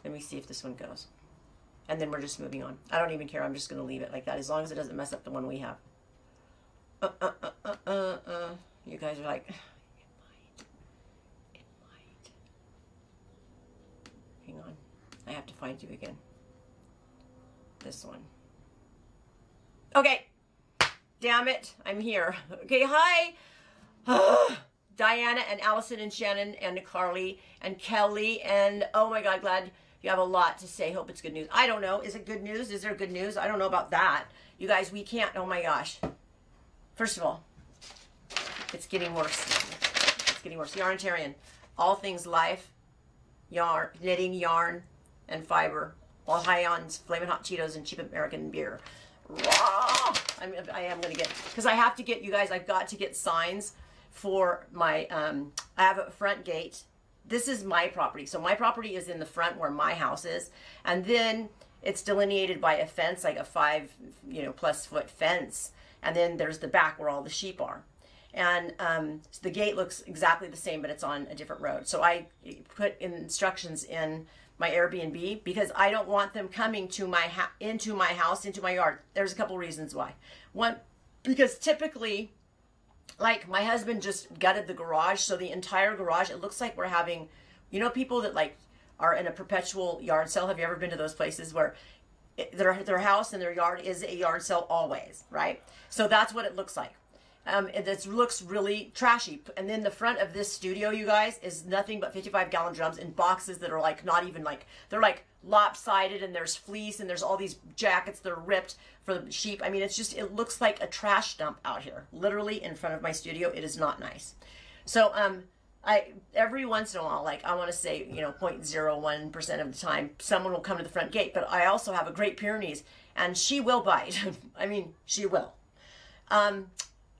Let me see if this one goes. And then we're just moving on. I don't even care. I'm just going to leave it like that as long as it doesn't mess up the one we have. You guys are like, it might. Hang on. I have to find you again. This one. Okay. Damn it. I'm here. Okay, hi. Diana and Allison and Shannon and Carly and Kelly and oh my God, glad you have a lot to say. Hope it's good news. I don't know. Is it good news? Is there good news? I don't know about that. You guys, we can't. Oh my gosh. First of all, it's getting worse. It's getting worse. Yarnitarian. All things life, yarn, knitting, yarn, and fiber. All high on Flamin Hot Cheetos and cheap American beer. Raw! I am going to get, because I have to get, you guys, I've got to get signs for my, I have a front gate. This is my property. So my property is in the front where my house is. And then it's delineated by a fence, like a 5, plus foot fence. And then there's the back where all the sheep are. And so the gate looks exactly the same, but it's on a different road. So I put instructions in my Airbnb because I don't want them coming to my into my house, into my yard. There's a couple reasons why. One, because typically, like my husband just gutted the garage, so the entire garage, it looks like we're having, people that like are in a perpetual yard sale. Have you ever been to those places where their house and their yard is a yard sale always, right? So that's what it looks like. It looks really trashy. And then the front of this studio, you guys, is nothing but 55-gallon drums in boxes that are like not even like, they're like lopsided, and there's fleece, and there's all these jackets that are ripped for the sheep. I mean, it's just, it looks like a trash dump out here, literally in front of my studio. It is not nice. So every once in a while, like I want to say, 0.01% of the time, someone will come to the front gate. But I also have a Great Pyrenees, and she will bite. I mean, she will.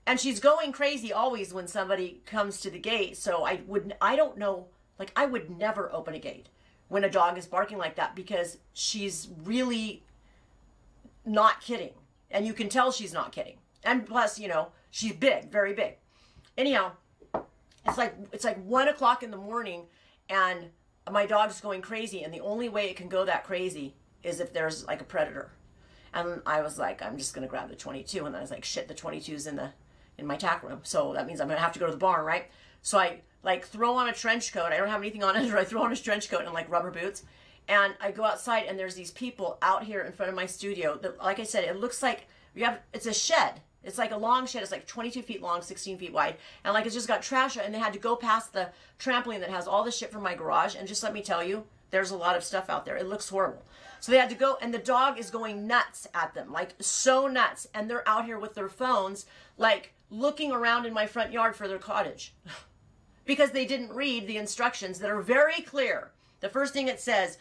And she's going crazy always when somebody comes to the gate. So I don't know, like I would never open a gate when a dog is barking like that because she's really not kidding. And you can tell she's not kidding. And plus, she's big, very big. Anyhow, it's like 1 o'clock in the morning and my dog's going crazy. And the only way it can go that crazy is if there's like a predator. And I was like, I'm just going to grab the 22. And I was like, shit, the 22's in my tack room. So that means I'm going to have to go to the barn, right? So I like throw on a trench coat. I don't have anything on under. I throw on a trench coat and like rubber boots. And I go outside and there's these people out here in front of my studio that, like I said, it looks like it's a shed. It's like a long shed. It's like 22 feet long, 16 feet wide. And like it's just got trash. And they had to go past the trampoline that has all the shit from my garage. And just let me tell you, there's a lot of stuff out there. It looks horrible. So they had to go, and the dog is going nuts at them, like so nuts. And they're out here with their phones, like looking around in my front yard for their cottage because they didn't read the instructions that are very clear. The first thing it says,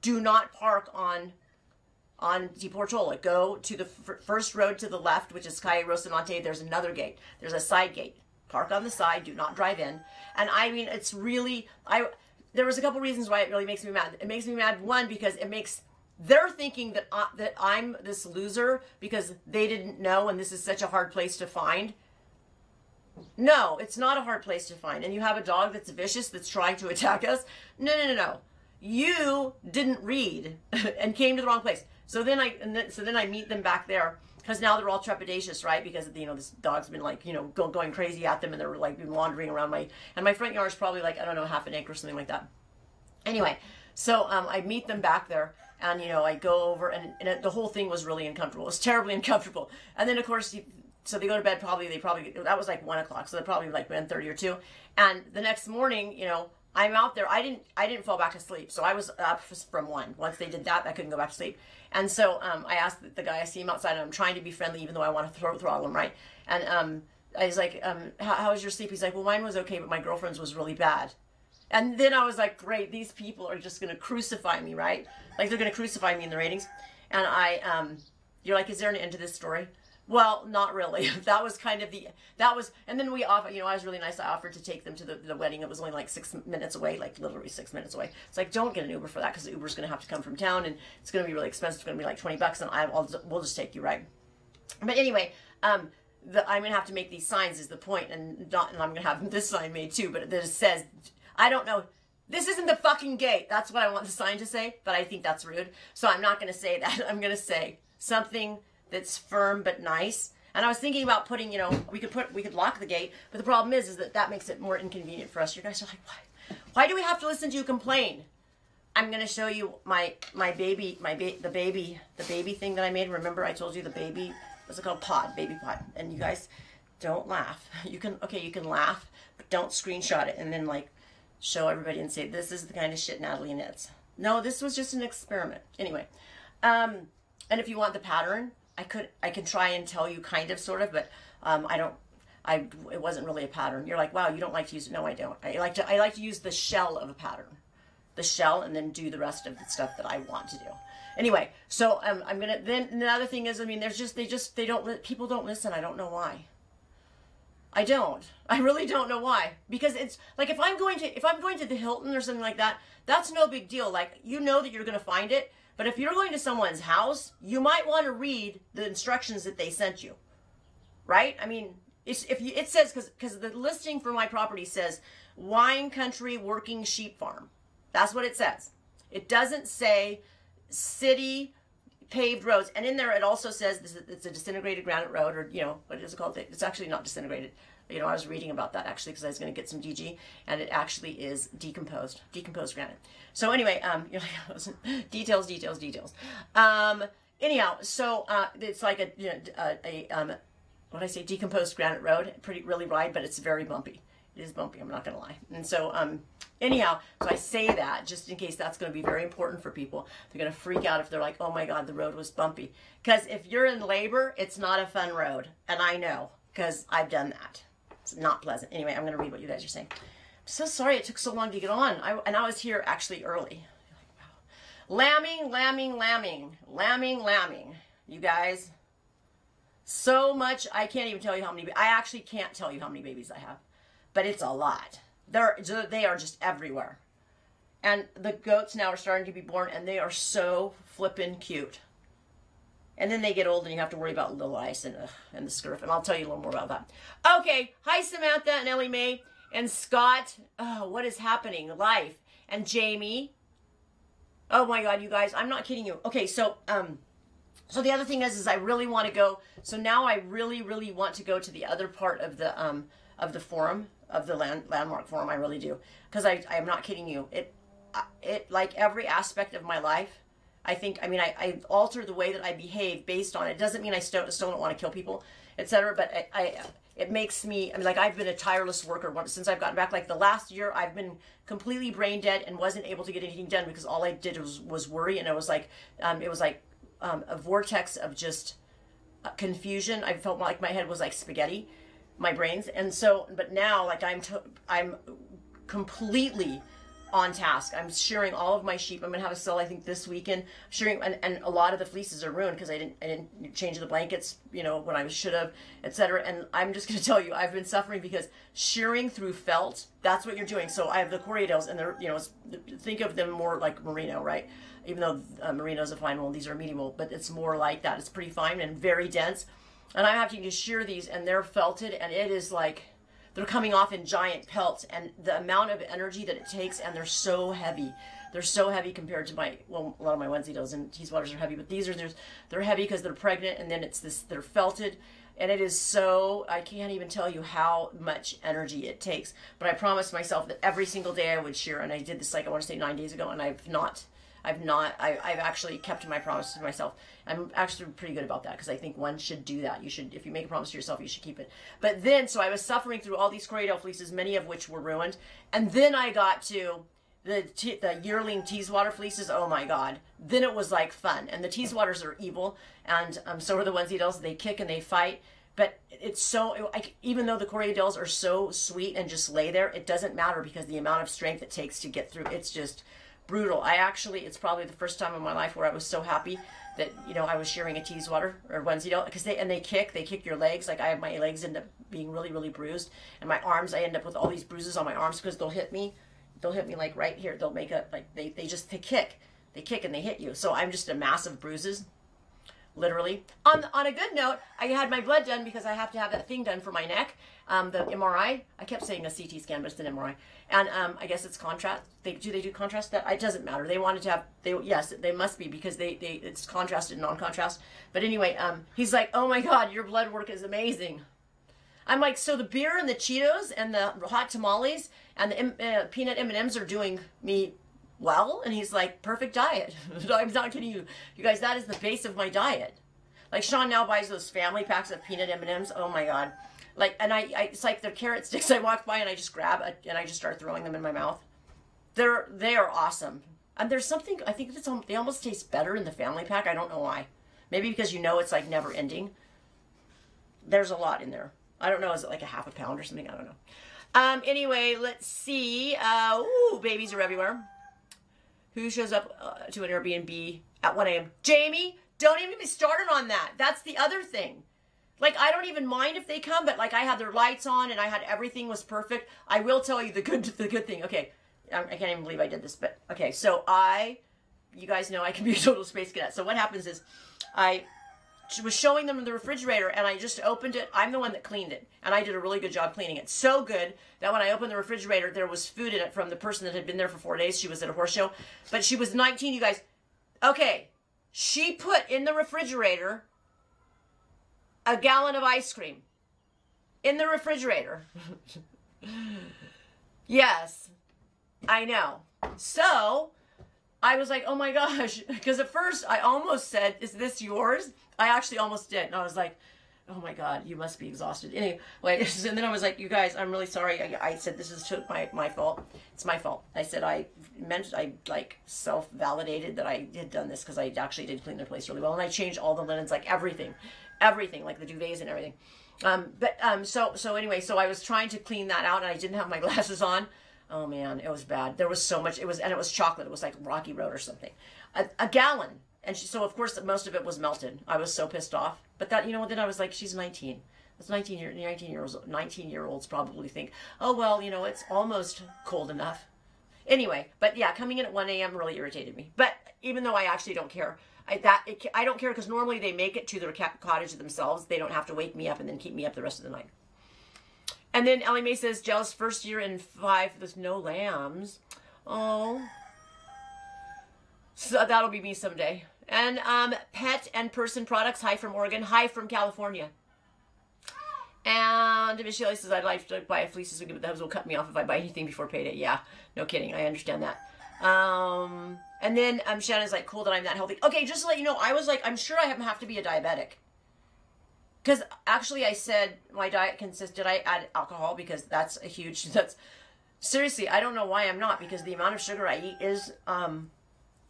do not park on Di Portola. Go to the first road to the left, which is Calle Rocinante. There's another gate. There's a side gate. Park on the side. Do not drive in. And I mean, it's really, there was a couple reasons why it really makes me mad. It makes me mad, one, because they're thinking that I'm this loser because they didn't know and this is such a hard place to find. No, it's not a hard place to find. And you have a dog that's vicious, that's trying to attack us. No. You didn't read and came to the wrong place. So then I meet them back there because now they're all trepidatious, right? Because this dog's been like going crazy at them, and they're like been wandering around my front yard is probably like, I don't know, half an acre or something like that. Anyway, so I meet them back there. And, I go over, and the whole thing was really uncomfortable. It was terribly uncomfortable. And then, of course, so they go to bed that was like 1 o'clock. So they're probably like 1:30 or 2. And the next morning, I'm out there. I didn't fall back asleep. So I was up from 1. Once they did that, I couldn't go back to sleep. And so I asked the guy, I see him outside, and I'm trying to be friendly, even though I want to throttle him, right? And I was like, how was your sleep? He's like, well, mine was okay, but my girlfriend's was really bad. And then I was like, great, these people are just going to crucify me, right? Like they're going to crucify me in the ratings. And you're like, is there an end to this story? Well, not really. That was kind of and then we offered, I was really nice. I offered to take them to the wedding. It was only like 6 minutes away, like literally 6 minutes away. It's like, don't get an Uber for that because the Uber's going to have to come from town and it's going to be really expensive. It's going to be like $20 and we'll just take you, right? But anyway, I'm going to have to make these signs is the point, and I'm going to have this sign made too, but that it says, I don't know. This isn't the fucking gate. That's what I want the sign to say, but I think that's rude. So I'm not going to say that. I'm going to say something that's firm but nice. And I was thinking about putting, you know, we could lock the gate, but the problem is that makes it more inconvenient for us. You guys are like, why do we have to listen to you complain? I'm going to show you the baby thing that I made. Remember I told you the baby, what's it called? Baby pod. And you guys don't laugh. You can laugh, but don't screenshot it and then like show everybody and say, this is the kind of shit Natalie knits. No, this was just an experiment. Anyway, and if you want the pattern, I can try and tell you kind of, sort of, but it wasn't really a pattern. You're like, wow, you don't like to use it. No, I don't. I like to use the shell of a pattern. The shell, and then do the rest of the stuff that I want to do. Anyway, so I'm gonna, then the other thing is, I mean, people don't listen. I don't know why. I really don't know why. Because it's like, if I'm going to the Hilton or something like that, that's no big deal. Like, you know that you're going to find it. But if you're going to someone's house, you might want to read the instructions that they sent you. Right? I mean, it says, because the listing for my property says wine country working sheep farm. That's what it says. It doesn't say city paved roads. And in there it also says it's a disintegrated granite road, or, you know, what is it called? It's actually not disintegrated. You know, I was reading about that actually because I was going to get some DG, and it actually is decomposed granite. So anyway, you're like, details. Anyhow, so it's like what I say, decomposed granite road, really wide, but it's very bumpy. It is bumpy, I'm not going to lie. And so, anyhow, so I say that just in case that's going to be very important for people. They're going to freak out if they're like, oh my God, the road was bumpy. Because if you're in labor, it's not a fun road. And I know, because I've done that. It's not pleasant. Anyway, I'm going to read what you guys are saying. I'm so sorry it took so long to get on. I was here actually early. Lambing. You guys. So much, I can't even tell you how many. I actually can't tell you how many babies I have. But it's a lot. They are just everywhere. And the goats now are starting to be born, and they are so flippin' cute. And then they get old, and you have to worry about little ice and the scurf. And I'll tell you a little more about that. Okay, hi Samantha and Ellie Mae and Scott. Oh, what is happening? Life. And Jamie. Oh my God, you guys, I'm not kidding you. Okay, so the other thing is I really want to go. So now I really, really want to go to the other part of the forum. Of the landmark forum, I really do, because I'm not kidding you. It like every aspect of my life, I think. I mean, I alter the way that I behave based on it. Doesn't mean I still don't want to kill people, etc. But it makes me. I mean, like, I've been a tireless worker since I've gotten back. Like the last year, I've been completely brain dead and wasn't able to get anything done because all I did was worry, and it was like a vortex of just confusion. I felt like my head was like spaghetti. My brains. And so, but now, like, I'm completely on task. I'm shearing all of my sheep. I'm gonna have a sale, I think, this weekend. Shearing, and a lot of the fleeces are ruined because I didn't change the blankets, you know, when I should have, etc. And I'm just gonna tell you, I've been suffering because shearing through felt, that's what you're doing. So I have the Corriedales, and they're, you know, think of them more like merino, right? Even though merino is a fine wool, these are medium wool, but it's more like that. It's pretty fine and very dense. And I'm having to shear these, and they're felted, and it is like, they're coming off in giant pelts, and the amount of energy that it takes, and they're so heavy. They're so heavy compared to a lot of my onesies and Teeswaters are heavy, but these they're heavy because they're pregnant, and then they're felted, and it is so, I can't even tell you how much energy it takes. But I promised myself that every single day I would shear, and I did this, like, I want to say 9 days ago, and I've actually kept my promise to myself. I'm actually pretty good about that because I think one should do that. You should, if you make a promise to yourself, you should keep it. But then, so I was suffering through all these Corriedale fleeces, many of which were ruined. And then I got to the yearling Teeswater fleeces. Oh my God. Then it was like fun. And the Teeswaters are evil. And so are the Wensleydales. They kick and they fight. But it's so, even though the Corriedales are so sweet and just lay there, it doesn't matter because the amount of strength it takes to get through, it's just brutal. It's probably the first time in my life where I was so happy that, you know, I was shearing a Teeswater or Wensleydale, because they kick your legs. Like, my legs end up being really, really bruised, and my arms, I end up with all these bruises on my arms because they'll hit me like right here. They'll make a, like, they kick and they hit you. So I'm just a mass of bruises. literally. On a good note, I had my blood done because I have to have that thing done for my neck, the MRI. I kept saying a CT scan, but it's an MRI. And I guess it's contrast. They do contrast that? It doesn't matter. They wanted to have, yes, they must be because it's contrasted, non-contrast. But anyway, he's like, oh my God, your blood work is amazing. I'm like, so the beer and the Cheetos and the hot tamales and the peanut M&Ms are doing me well? And he's like, perfect diet. I'm not kidding you. You guys, that is the base of my diet. Like Sean now buys those family packs of peanut M&Ms. Oh my God. Like, and it's like they're carrot sticks. I walk by and I just grab it and I just start throwing them in my mouth. They are awesome. And there's something, I think they almost taste better in the family pack. I don't know why. Maybe because you know it's like never ending. There's a lot in there. I don't know. Is it like a half a pound or something? I don't know. Anyway, let's see. Ooh, babies are everywhere. Who shows up to an Airbnb at 1 a.m.? Jamie, don't even get me started on that. That's the other thing. Like, I don't even mind if they come, but like I had their lights on and I had everything was perfect. I will tell you the good thing. Okay, I can't even believe I did this, but okay. So you guys know I can be a total space cadet. So what happens is I was showing them the refrigerator and I just opened it. I'm the one that cleaned it and I did a really good job cleaning it. So good that when I opened the refrigerator, there was food in it from the person that had been there for 4 days. She was at a horse show, but she was 19, you guys. Okay, she put in the refrigerator a gallon of ice cream in the refrigerator. Yes, I know. So I was like, oh my gosh, because at first I almost said, is this yours? I actually almost did. And I was like, oh my God, you must be exhausted. Anyway, and then I was like, you guys, I'm really sorry. I said, this is my fault. It's my fault. I said, I like self-validated that I had done this because I actually did clean their place really well. And I changed all the linens, like everything, like the duvets and everything. So anyway, so I was trying to clean that out and I didn't have my glasses on. Oh man, it was bad. There was so much, and it was chocolate. It was like Rocky Road or something. A gallon. And so of course most of it was melted. I was so pissed off. But that, then I was like, she's 19. That's 19-year-olds probably think, oh well, it's almost cold enough. Anyway, but yeah, coming in at 1 a.m. really irritated me. But even though I actually don't care, I don't care because normally they make it to their cottage themselves. They don't have to wake me up and then keep me up the rest of the night. And then Ellie Mae says, jealous first year in 5, there's no lambs. Oh. So that'll be me someday. And Pet and Person Products, hi from Oregon, hi from California. And Michelle says, I'd like to buy a fleece this weekend, but the husband will cut me off if I buy anything before payday. Yeah, no kidding. I understand that. And then Shannon's like, cool that I'm that healthy. Okay, just to let you know, I was like, I'm sure I have to be a diabetic. Because actually I said my diet did I add alcohol? Because that's a huge, seriously, I don't know why I'm not, because the amount of sugar I eat is,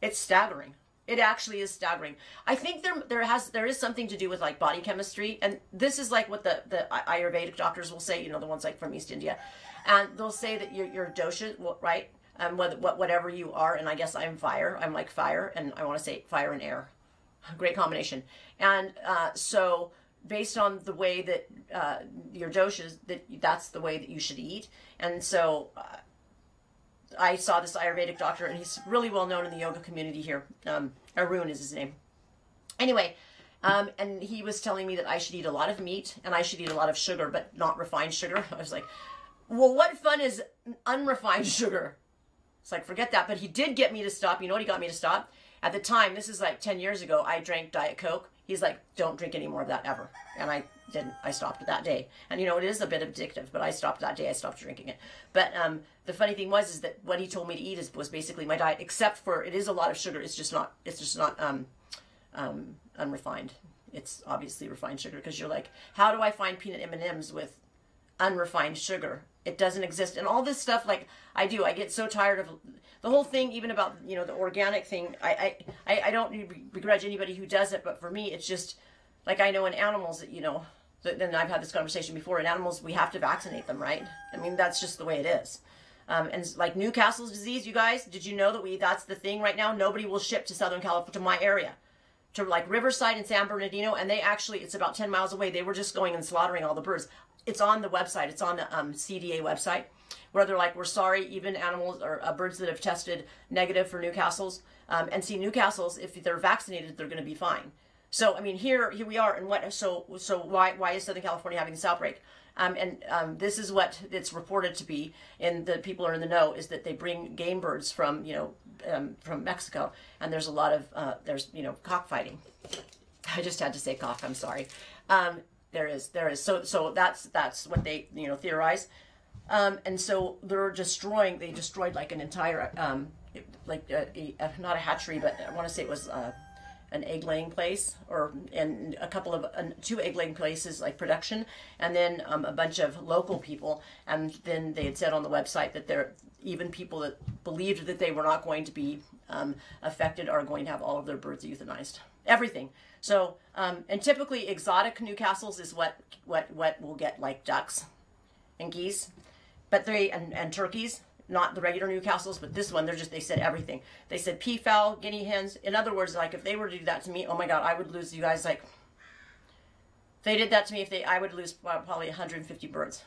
it's staggering. It actually is staggering. I think there is something to do with like body chemistry, and this is like what the Ayurvedic doctors will say, the ones like from East India, and they'll say that your dosha, right, whatever you are, and I guess I'm fire. I'm like fire, and I want to say fire and air, great combination. And so based on the way that your doshas, that's the way that you should eat, and so. I saw this Ayurvedic doctor, and he's really well known in the yoga community here. Arun is his name. Anyway, and he was telling me that I should eat a lot of meat, and I should eat a lot of sugar, but not refined sugar. I was like, well, what fun is unrefined sugar? It's like, forget that. But he did get me to stop. You know what he got me to stop? At the time, this is like 10 years ago, I drank Diet Coke. He's like, don't drink any more of that ever. And I didn't. I stopped that day. And it is a bit addictive, but I stopped that day. I stopped drinking it. But the funny thing was that what he told me to eat was basically my diet, except for it is a lot of sugar. It's just not unrefined. It's obviously refined sugar, because you're like, how do I find peanut M&Ms with unrefined sugar? It doesn't exist. And all this stuff, like I get so tired of the whole thing, even about, the organic thing. I don't begrudge anybody who does it, but for me, it's just like, I know in animals that, then I've had this conversation before, in animals, we have to vaccinate them, right? I mean, that's just the way it is. And like Newcastle's disease, you guys, did you know that that's the thing right now? Nobody will ship to Southern California, to my area, to like Riverside and San Bernardino, and it's about 10 miles away. They were just going and slaughtering all the birds. It's on the website. It's on the CDA website, where they're like, we're sorry, even animals or birds that have tested negative for Newcastle's. And see, Newcastle's, if they're vaccinated, they're going to be fine. So I mean, here we are, and what? So why is Southern California having this outbreak? This is what it's reported to be, and the people are in the know, is that they bring game birds from from Mexico, and there's a lot of there's cockfighting. I just had to say cock. I'm sorry. There is. So that's what they theorize, and so they're destroying. They destroyed like an entire not a hatchery, but I want to say it was an egg laying place, and a couple of 2 egg laying places like production, and then a bunch of local people. And then they had said on the website that there even people that believed that they were not going to be affected are going to have all of their birds euthanized. Everything. So and typically exotic Newcastles is what will get, like ducks and geese, but and turkeys. Not the regular Newcastles, but this one, they said everything. They said peafowl, guinea hens. In other words, like if they were to do that to me, oh my God, I would lose, you guys, like, if they did that to me, I would lose probably 150 birds.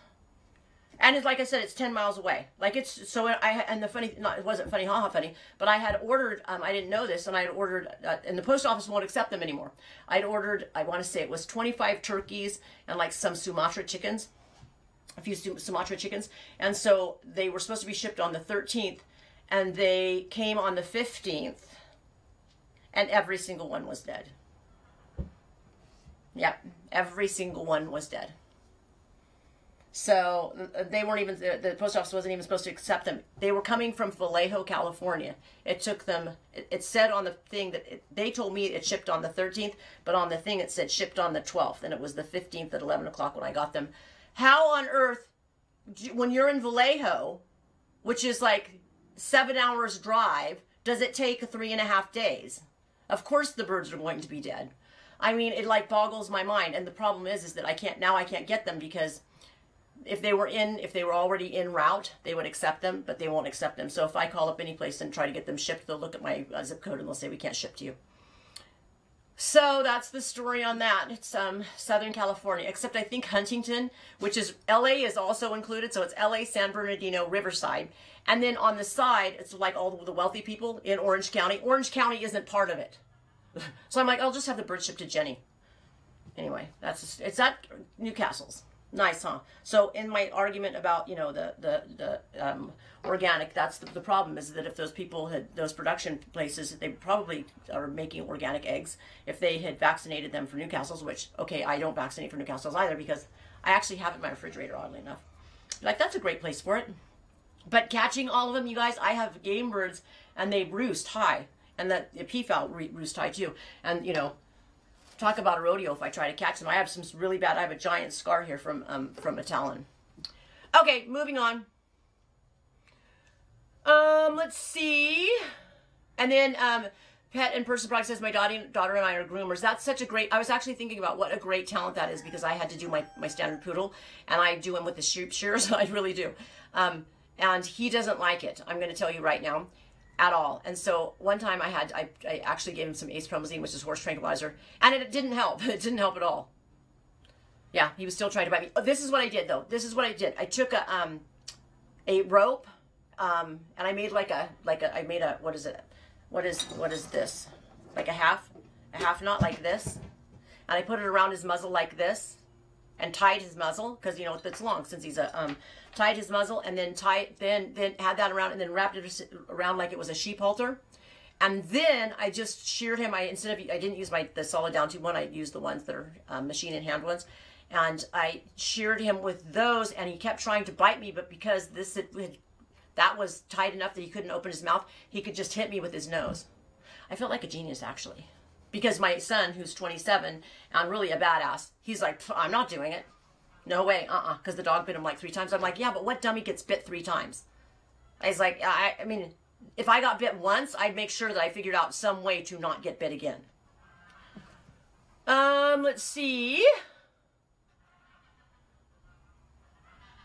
And it's like I said, it's 10 miles away. Like and the funny, no, it wasn't funny, haha funny, but I had ordered, I didn't know this, and I had ordered, and the post office won't accept them anymore. I'd ordered, I want to say it was 25 turkeys and like some Sumatra chickens. A few Sumatra chickens, and so they were supposed to be shipped on the 13th, and they came on the 15th, and every single one was dead. Yep, every single one was dead. So they weren't even, the post office wasn't even supposed to accept them. They were coming from Vallejo, California. It took them, it said on the thing that they told me it shipped on the 13th, but on the thing it said shipped on the 12th, and it was the 15th at 11 o'clock when I got them. How on earth, when you're in Vallejo, which is like 7 hours drive, does it take 3.5 days? Of course the birds are going to be dead. I mean, it like boggles my mind. And the problem is that I can't get them, because if they were already en route, they would accept them, but they won't accept them. So if I call up any place and try to get them shipped, they'll look at my zip code and they'll say, we can't ship to you. So that's the story on that. It's Southern California, except I think Huntington, which is LA, is also included. So it's LA, San Bernardino, Riverside. And then on the side, it's like all the wealthy people in Orange County. Orange County isn't part of it. So I'm like, I'll just have the bird shipped to Jenny. Anyway, it's at Newcastle's. Nice, huh? So in my argument about, the organic, that's the problem, is that if those people those production places, they probably are making organic eggs. If they had vaccinated them for Newcastle's, which, okay, I don't vaccinate for Newcastle's either, because I actually have it in my refrigerator, oddly enough. Like, that's a great place for it. But catching all of them, you guys, I have game birds, and they roost high. And the peafowl roost high, too. And, talk about a rodeo if I try to catch them. I have some really bad, I have a giant scar here from a talon. Okay, moving on. Let's see. And then Pet and Person Product says, my daughter and I are groomers. That's such a great, I was actually thinking about what a great talent that is, because I had to do my standard poodle, and I do him with the shears. I really do. And he doesn't like it. I'm going to tell you right now. At all. And so one time I actually gave him some ace promazine, which is horse tranquilizer, and it didn't help. It didn't help at all. Yeah, he was still trying to bite me. Oh, this is what I did, though. This is what I did. I took a rope, and I made what is it? What is this? Like a half knot like this, and I put it around his muzzle like this, and tied his muzzle, because it's long, since he's tied his muzzle, and then then had that around, and then wrapped it around like it was a sheep halter. And then I just sheared him. I didn't use the solid down tube one. I used the ones that are machine and hand ones, and I sheared him with those, and he kept trying to bite me, but because that was tight enough that he couldn't open his mouth, he could just hit me with his nose. I felt like a genius, actually. Because my son, who's 27 and really a badass, he's like, I'm not doing it. No way, because the dog bit him like 3 times. I'm like, yeah, but what dummy gets bit 3 times? He's like, I mean, if I got bit once, I'd make sure that I figured out some way to not get bit again. Let's see.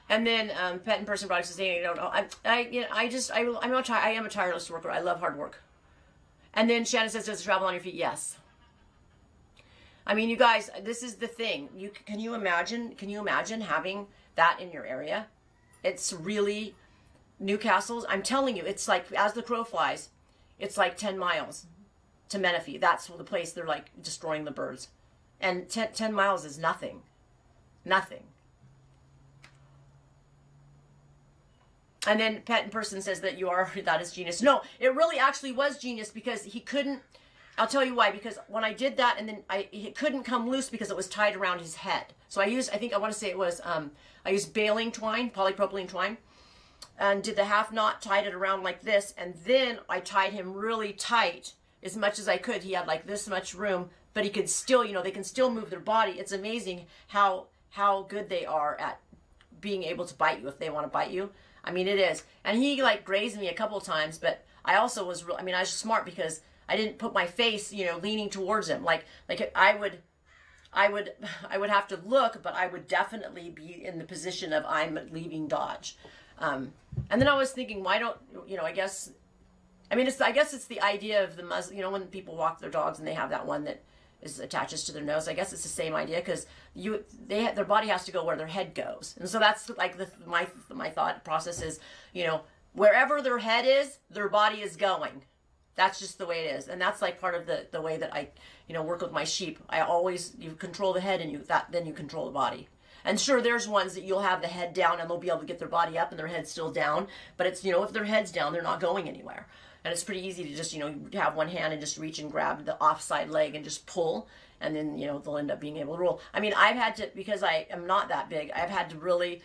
And then Pet and Person Products is saying, I don't know. I am a tireless worker. I love hard work. And then Shannon says, does it travel on your feet? Yes. I mean, you guys, this is the thing. Can you imagine having that in your area? It's really, Newcastle's, I'm telling you, it's like, as the crow flies, it's like 10 miles to Menifee. That's the place they're like destroying the birds. And 10 miles is nothing. Nothing. And then Pet in Person says that that is genius. No, it really actually was genius because he couldn't, I'll tell you why, because when I did that and then it couldn't come loose because it was tied around his head. So I used, I want to say it was, I used baling twine, polypropylene twine, and did the half knot, tied it around like this, and then I tied him really tight as much as I could. He had like this much room, but he could still, you know, they can still move their body. It's amazing how good they are at being able to bite you if they want to bite you. I mean, it is. And he like grazed me a couple of times, but I also was I mean, I was smart because I didn't put my face, you know, leaning towards him. Like I would have to look, but I would definitely be in the position of I'm leaving dodge. And then I was thinking, why don't, you know, I guess it's the idea of the muzzle, you know, when people walk their dogs and they have that one that attaches to their nose. I guess it's the same idea because their body has to go where their head goes. And so that's like my thought process is, you know, wherever their head is, their body is going. That's just the way it is. And that's like part of the way that I, you know, work with my sheep. You control the head and then you control the body. And sure, there's ones that you'll have the head down and they'll be able to get their body up and their head's still down. But it's, you know, if their head's down, they're not going anywhere. And it's pretty easy to just, you know, have one hand and just reach and grab the offside leg and just pull. And then, you know, they'll end up being able to roll. I mean, I've had to, because I am not that big, I've had to really,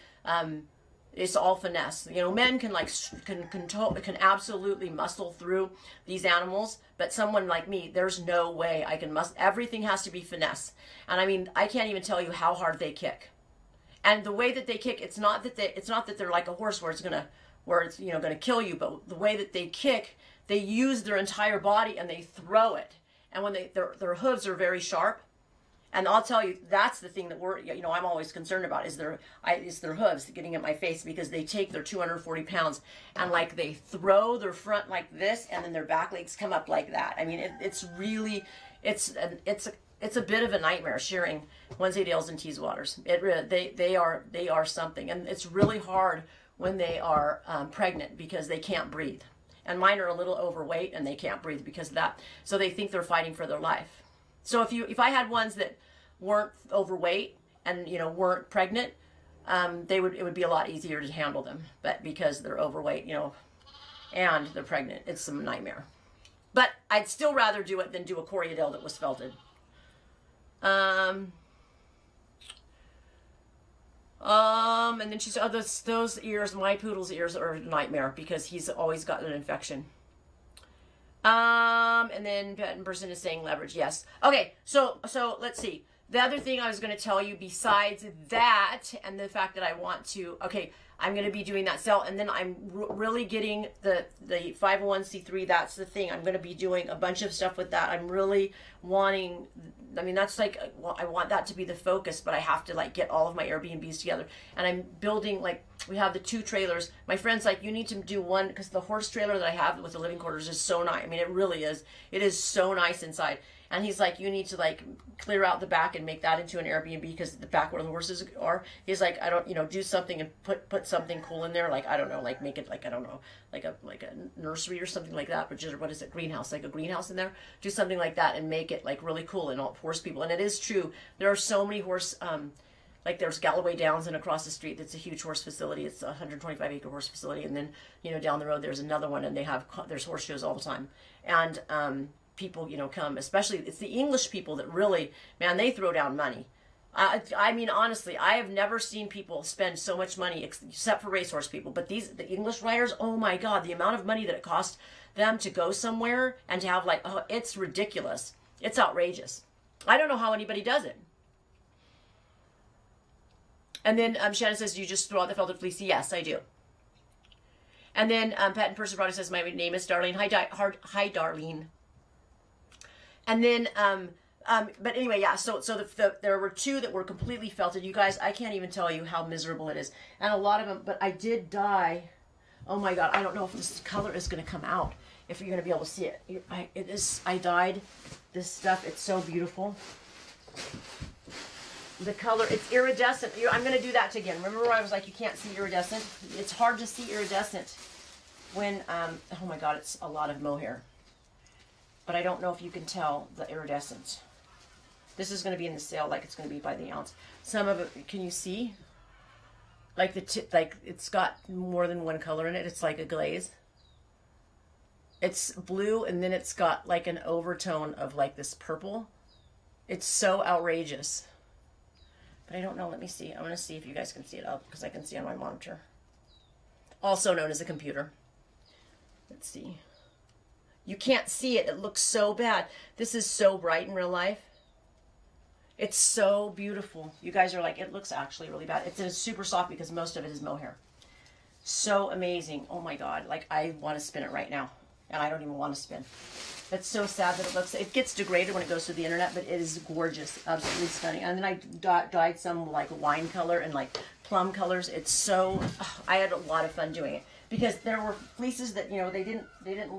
it's all finesse. You know, men can can absolutely muscle through these animals. But someone like me, there's no way I can muscle. Everything has to be finesse. And I mean, I can't even tell you how hard they kick. And the way that they kick, it's not that they're like a horse where it's you know, gonna kill you, but the way that they kick, they use their entire body and they throw it. And when their hooves are very sharp, and I'll tell you, that's the thing that I'm always concerned about is their hooves getting at my face because they take their 240 pounds and like they throw their front like this and then their back legs come up like that. I mean, it's a bit of a nightmare shearing Wednesdaydales and Teeswaters. They are something, and it's really hard when they are pregnant because they can't breathe. And mine are a little overweight and they can't breathe because of that. So they think they're fighting for their life. So if I had ones that weren't overweight and, you know, weren't pregnant, it would be a lot easier to handle them. But because they're overweight, you know, and they're pregnant, it's a nightmare. But I'd still rather do it than do a Corriedale that was felted. And then she said, oh, those ears, my poodle's ears are a nightmare because he's always got an infection. And then Pet in Person is saying leverage. Yes. Okay. So let's see. The other thing I was going to tell you besides that, and the fact that I want to, okay, I'm going to be doing that sale, and then I'm really getting the 501c3. That's the thing. I'm going to be doing a bunch of stuff with that. I'm really wanting, I mean, that's like, well, I want that to be the focus, but I have to like get all of my Airbnbs together. And I'm building, like, we have the 2 trailers. My friend's like, you need to do one because the horse trailer that I have with the living quarters is so nice. I mean, it really is. It is so nice inside. And he's like, you need to like clear out the back and make that into an Airbnb because the back where the horses are. He's like, I don't, you know, do something and put something cool in there. Like, I don't know, like make it like, I don't know, like a nursery or something like that. But just, what is it? Greenhouse, like a greenhouse in there. Do something like that and make it like really cool and all horse people. And it is true. There are so many horse, like there's Galloway Downs and across the street, that's a huge horse facility. It's a 125-acre horse facility. And then, you know, down the road, there's another one and there's horse shows all the time. And, people, you know, come, especially it's the English people that really, man, they throw down money. I mean, honestly, I have never seen people spend so much money except for racehorse people. But the English riders, oh my God, the amount of money that it costs them to go somewhere and to have like, oh, it's ridiculous. It's outrageous. I don't know how anybody does it. And then Shannon says, do you just throw out the felted fleece? Yes, I do. And then Pet in Person Product says, my name is Darlene. Hi, Darlene. And then, but anyway, yeah, so there were 2 that were completely felted. You guys, I can't even tell you how miserable it is. And a lot of them, but I did dye. Oh my God, I don't know if this color is going to come out, if you're going to be able to see it. I dyed this stuff. It's so beautiful. The color, it's iridescent. I'm going to do that again. Remember where I was like, you can't see iridescent? It's hard to see iridescent when, oh my God, it's a lot of mohair. but I don't know if you can tell the iridescence. This is going to be in the sale like it's going to be by the ounce. Some of it, can you see? Like like it's got more than one color in it. It's like a glaze. It's blue, and then it's got like an overtone of like this purple. It's so outrageous. But I don't know. Let me see. I'm going to see if you guys can see it up because I can see on my monitor. Also known as a computer. Let's see. You can't see it. It looks so bad. This is so bright in real life. It's so beautiful. You guys are like, it looks actually really bad. It's super soft because most of it is mohair. So amazing. Oh my God. Like, I want to spin it right now. And I don't even want to spin. It's so sad that it gets degraded when it goes to the internet, but it is gorgeous. Absolutely stunning. And then I dyed some like wine color and like plum colors. It's so, I had a lot of fun doing it. Because there were fleeces that, you know, they didn't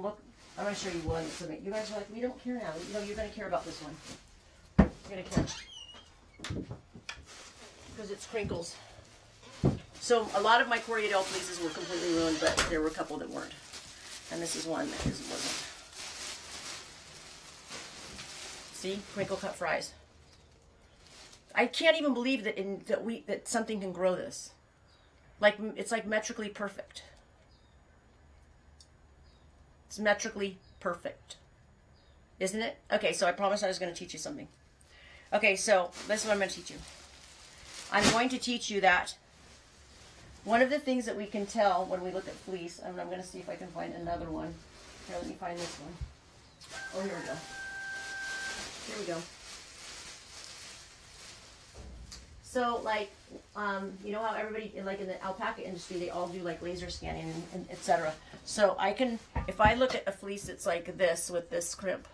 look, I'm going to show you one. You guys are like, we don't care now. You know, you're going to care about this one. You're going to care. Because it's crinkles. So a lot of my Corriedale fleeces were completely ruined, but there were a couple that weren't. And this is one that wasn't. See? Crinkle cut fries. I can't even believe that that something can grow this. Like, it's like metrically perfect. It's metrically perfect. Isn't it? Okay, so I promised I was going to teach you something. Okay, so this is what I'm going to teach you. I'm going to teach you that one of the things that we can tell when we look at fleece, and I'm going to see if I can find another one. Here, let me find this one. Oh, here we go. Here we go. So, like, you know how everybody, like in the alpaca industry, they all do like laser scanning and etc. So I can, if I look at a fleece that's like this with this crimp,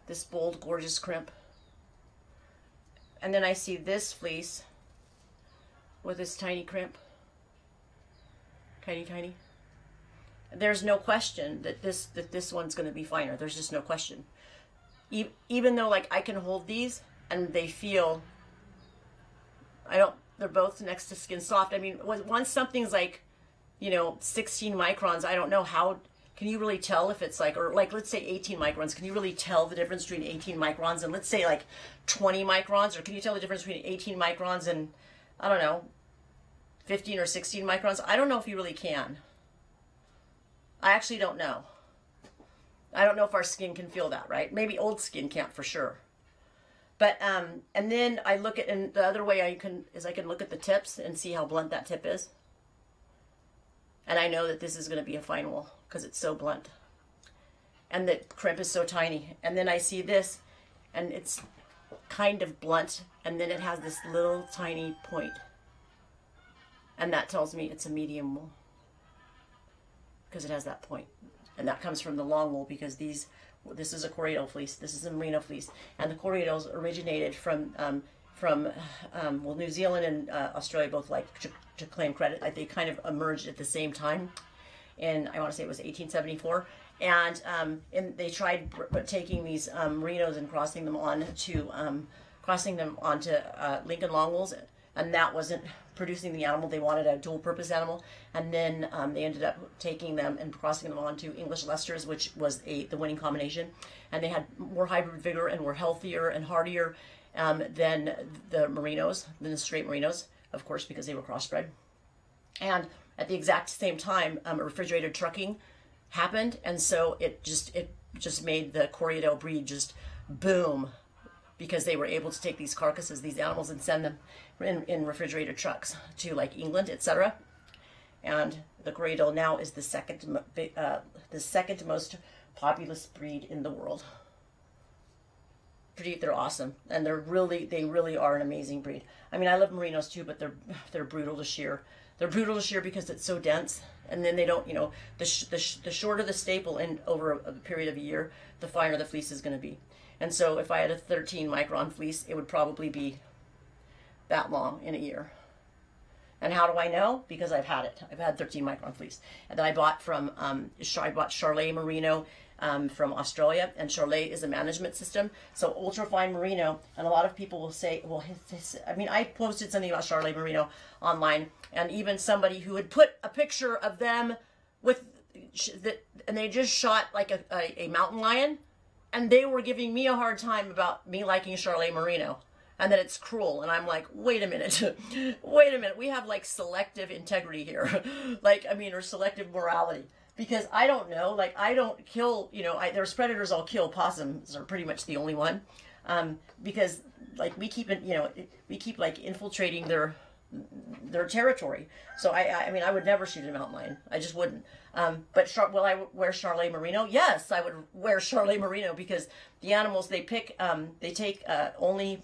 this bold, gorgeous crimp, and then I see this fleece with this tiny crimp, tiny. There's no question that this one's going to be finer. There's just no question. Even though like I can hold these and they feel, they're both next to skin soft. I mean, once something's like, you know, 16 microns, I don't know how, can you really tell if it's like, or like, let's say 18 microns, can you really tell the difference between 18 microns and let's say like 20 microns, or can you tell the difference between 18 microns and, I don't know, 15 or 16 microns? I don't know if you really can. I actually don't know. I don't know if our skin can feel that, right? Maybe old skin can't for sure. But, and then I look at, and the other way I can look at the tips and see how blunt that tip is. And I know that this is going to be a fine wool because it's so blunt. And the crimp is so tiny. And then I see this and it's kind of blunt. And then it has this little tiny point. And that tells me it's a medium wool because it has that point. And that comes from the long wool because this is a Corriedale fleece. This is a merino fleece. And the Corriedales originated from well, New Zealand and Australia both like to claim credit. They kind of emerged at the same time. And I want to say it was 1874. And they tried taking these merinos and crossing them onto Lincoln long wools. And that wasn't producing the animal. They wanted a dual-purpose animal. And then they ended up taking them and crossing them onto English Leicesters, which was the winning combination. And they had more hybrid vigor and were healthier and hardier than the merinos, than the straight merinos, of course, because they were crossbred. And at the exact same time, refrigerated trucking happened. And so it just made the Corriedale breed just boom, because they were able to take these carcasses, these animals, and send them in refrigerated trucks to like England, etc. And the Corriedale now is the second most populous breed in the world. They're awesome, and they really are an amazing breed. I mean, I love merinos too, but they're brutal to shear. They're brutal to shear because it's so dense, and then they don't, you know, the shorter the staple in over a period of a year, the finer the fleece is going to be. And so if I had a 13 micron fleece, it would probably be that long in a year. And how do I know? Because I've had it. I've had 13 micron fleece. And then I bought from, I bought Charlet Merino from Australia. And Charlet is a management system. So ultrafine merino. And a lot of people will say, well, I mean, I posted something about Charlet Merino online. And even somebody who had put a picture of them with, and they just shot like a mountain lion. And they were giving me a hard time about me liking Charlotte Merino and that it's cruel. And I'm like, wait a minute, wait a minute. We have like selective integrity here. Like, I mean, or selective morality. Because I don't know, like I don't kill, you know, there's predators I'll kill. Possums are pretty much the only one. Because like we keep, you know, we keep like infiltrating their territory. So I mean, I would never shoot a mountain lion. I just wouldn't. But will I wear Charlotte Merino? Yes, I would wear Charlotte Merino because the animals they pick, they take only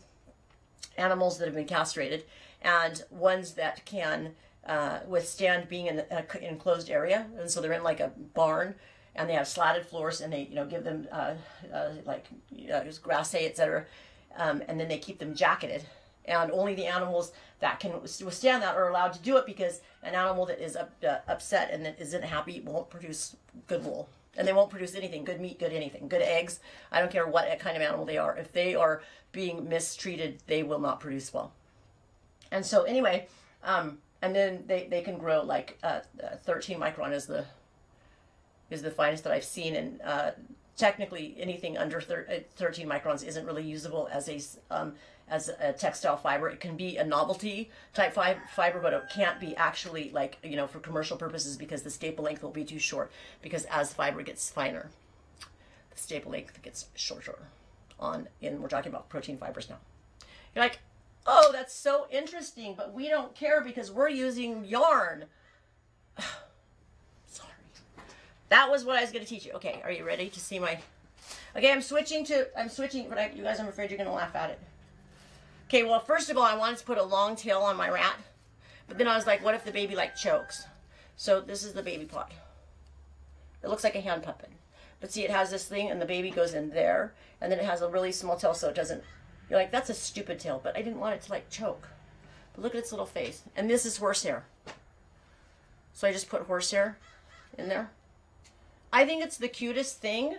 animals that have been castrated and ones that can withstand being in an enclosed area. And so they're in like a barn and they have slatted floors and they, you know, give them grass hay, etc. And then they keep them jacketed. And only the animals that can withstand that are allowed to do it because an animal that is upset and that isn't happy won't produce good wool. And they won't produce anything, good meat, good anything, good eggs. I don't care what kind of animal they are. If they are being mistreated, they will not produce well. And so anyway, and then they can grow like 13 micron is the finest that I've seen. And technically anything under 13 microns isn't really usable as a textile fiber. It can be a novelty type fiber, but it can't be actually like, you know, for commercial purposes because the staple length will be too short because as fiber gets finer, the staple length gets shorter we're talking about protein fibers now. You're like, oh, that's so interesting, but we don't care because we're using yarn. Sorry. That was what I was going to teach you. Okay, are you ready to see my... Okay, I'm switching, but you guys, I'm afraid you're going to laugh at it. Okay, well, first of all, I wanted to put a long tail on my rat, but then I was like, what if the baby, like, chokes? So this is the baby pot. It looks like a hand puppet. But see, it has this thing, and the baby goes in there, and then it has a really small tail, so it doesn't... You're like, that's a stupid tail, but I didn't want it to, like, choke. But look at its little face. And this is horsehair. So I just put horsehair in there. I think it's the cutest thing.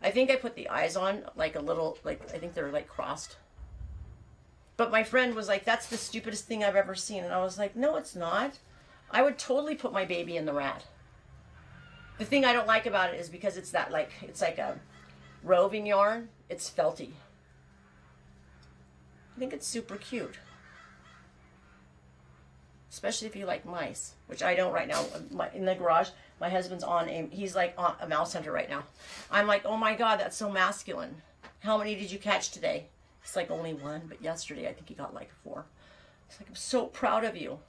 I think I put the eyes on, like, a little, like, I think they're, like, crossed. But my friend was like, that's the stupidest thing I've ever seen. And I was like, no, it's not. I would totally put my baby in the rat. The thing I don't like about it is because it's that, like, it's like a roving yarn. It's felty. I think it's super cute. Especially if you like mice, which I don't right now. In the garage, my husband's he's like on a mouse hunter right now. I'm like, oh my God, that's so masculine. How many did you catch today? He's like, only one, but yesterday I think he got like 4. He's like, I'm so proud of you.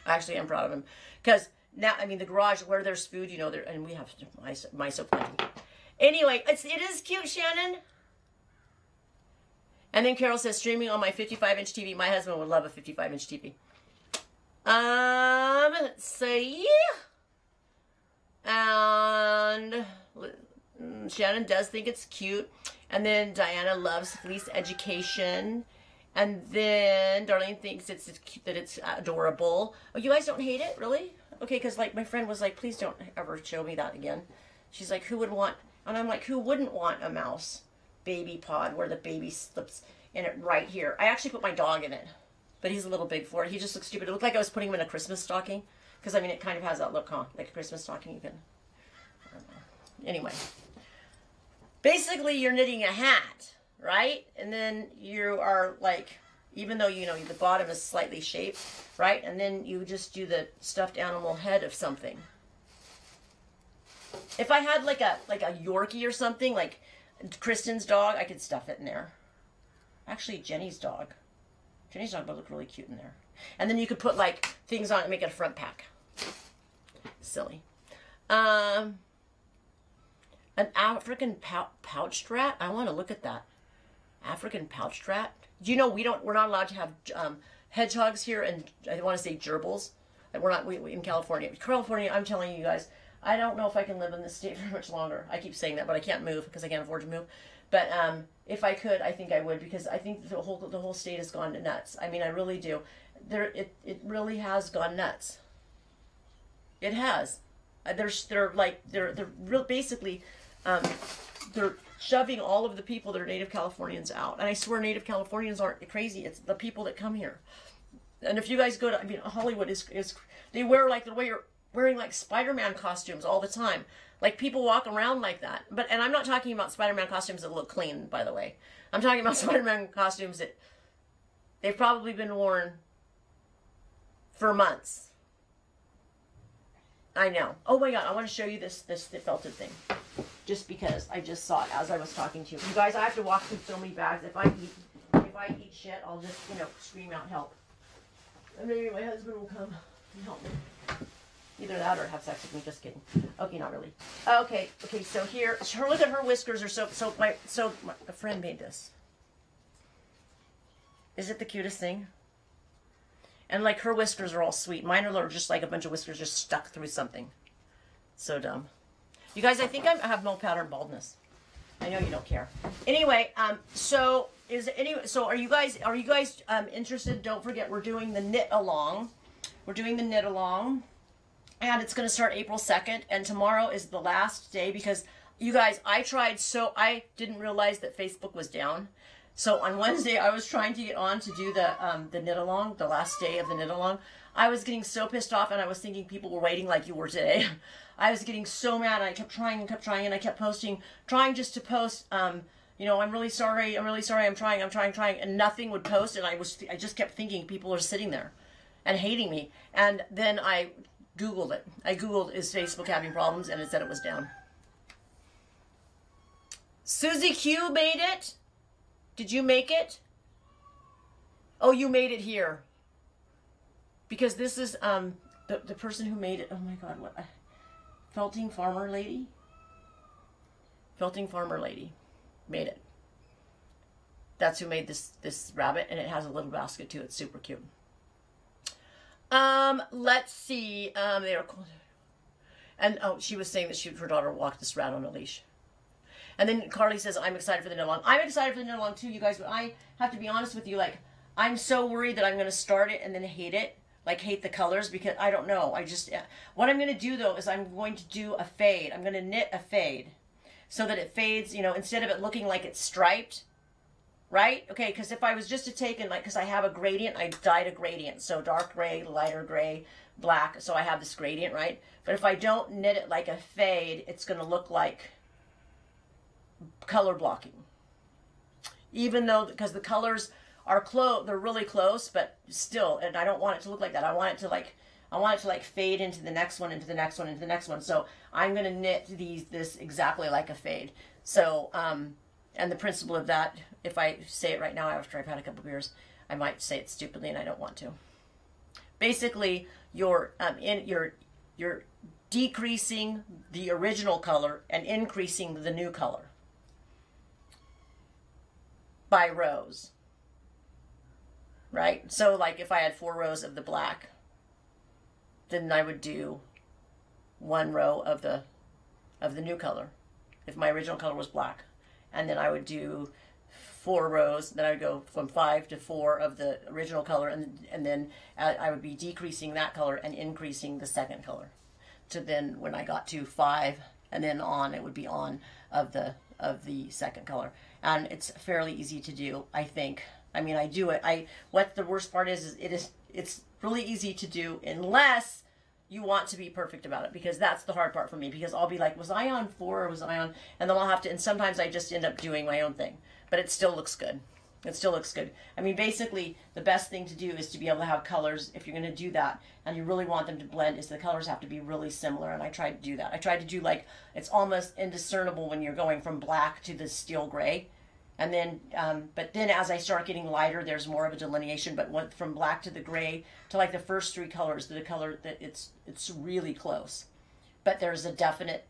Actually, I'm proud of him. Because now, I mean, the garage where there's food, you know, and we have mice so plenty. Anyway, it is cute, Shannon. And then Carol says, streaming on my 55-inch TV. My husband would love a 55-inch TV. Let's see. And Shannon does think it's cute. And then Diana loves fleece education. And then Darlene thinks it's cute, that it's adorable. Oh, you guys don't hate it? Really? Okay, because like my friend was like, please don't ever show me that again. She's like, who would want... And I'm like, who wouldn't want a mouse baby pod where the baby slips in it right here? I actually put my dog in it. But he's a little big for it. He just looks stupid. It looked like I was putting him in a Christmas stocking. Because, I mean, it kind of has that look, huh? Like a Christmas stocking. You can... I don't know. Anyway. Basically, you're knitting a hat, right? And then you are, like, even though, you know, the bottom is slightly shaped, right? And then you just do the stuffed animal head of something. If I had, like a Yorkie or something, like Kristen's dog, I could stuff it in there. Actually, Jenny's dog. Jenny's dog would look really cute in there. And then you could put, like, things on it and make it a front pack. Silly. An African pouched rat? I want to look at that. African pouched rat? Do you know we're not allowed to have hedgehogs here, and I want to say gerbils. We're not in California. California, I'm telling you guys, I don't know if I can live in this state very much longer. I keep saying that, but I can't move because I can't afford to move. But if I could, I think I would, because I think the whole state has gone nuts. I mean, I really do. It really has gone nuts. It has. They're basically they're shoving all of the people that are Native Californians out. And I swear Native Californians aren't crazy. It's the people that come here. And if you guys go to, I mean, Hollywood is they wear like the way wearing like Spider-Man costumes all the time. Like people walk around like that. And I'm not talking about Spider-Man costumes that look clean, by the way. I'm talking about Spider-Man costumes that they've probably been worn for months. I know. Oh my God, I want to show you this felted thing. Just because I just saw it as I was talking to you. You guys, I have to walk through so many bags. If I eat shit, I'll just, you know, scream out help. And maybe my husband will come and help me. Either that or have sex with me. Just kidding. Okay, not really. Okay, so here, look at her whiskers are so my friend made this. Is it the cutest thing? And like her whiskers are all sweet. Mine are just like a bunch of whiskers just stuck through something. So dumb. You guys, I think I have no pattern baldness. I know you don't care. Anyway, so are you guys interested? Don't forget we're doing the knit along. We're doing the knit along. And it's going to start April 2nd. And tomorrow is the last day because you guys, I didn't realize that Facebook was down. So on Wednesday, I was trying to get on to do the knit along, the last day of the knit along. I was getting so pissed off, and I was thinking people were waiting like you were today. I was getting so mad, and I kept trying, and I kept posting, trying just to post, you know, I'm really sorry, I'm trying, and nothing would post, and I just kept thinking people are sitting there and hating me. And then I Googled it. I Googled, is Facebook having problems, and it said it was down. Susie Q made it. Did you make it? Oh, you made it here. Because this is the person who made it. Oh my God, what? Felting Farmer Lady? Felting Farmer Lady made it. That's who made this rabbit, and it has a little basket too. It's super cute. Let's see. They were cool. And oh, she was saying that her daughter walked this rat on a leash. And then Carly says, I'm excited for the knit along. I'm excited for the knit along too, you guys, but I have to be honest with you, like, I'm so worried that I'm going to start it and then hate it, like hate the colors, because I don't know. What I'm going to do though is I'm going to do a fade. I'm going to knit a fade so that it fades, you know, instead of it looking like it's striped, right? Okay, because if I was just to take and like, because I have a gradient, I dyed a gradient. So dark gray, lighter gray, black. So I have this gradient, right? But if I don't knit it like a fade, it's going to look like color blocking, even though because the colors are they're really close, but still, and I don't want it to look like that. I want it to like fade into the next one, into the next one, into the next one. So I'm going to knit this exactly like a fade. So and the principle of that, if I say it right now after I've had a couple beers, I might say it stupidly, and I don't want to. Basically, you're decreasing the original color and increasing the new color by rows, right? So like if I had 4 rows of the black, then I would do 1 row of the new color if my original color was black, and then I would do 4 rows. Then I would go from 5 to 4 of the original color, and then I would be decreasing that color and increasing the second color. So then when I got to 5 and then on, it would be on of the second color. And it's fairly easy to do, I think. I mean, I do it. What the worst part is it's really easy to do unless you want to be perfect about it, because that's the hard part for me, because I'll be like, was I on 4 or was I on, and then I'll have to, and sometimes I just end up doing my own thing, but it still looks good. It still looks good. I mean, basically, the best thing to do is to be able to have colors. If you're going to do that and you really want them to blend, is the colors have to be really similar, and I tried to do that. I tried to do like, it's almost indiscernible when you're going from black to the steel gray. And then, but then as I start getting lighter, there's more of a delineation, but from black to the gray to like the first 3 colors, the color that it's really close, but there's a definite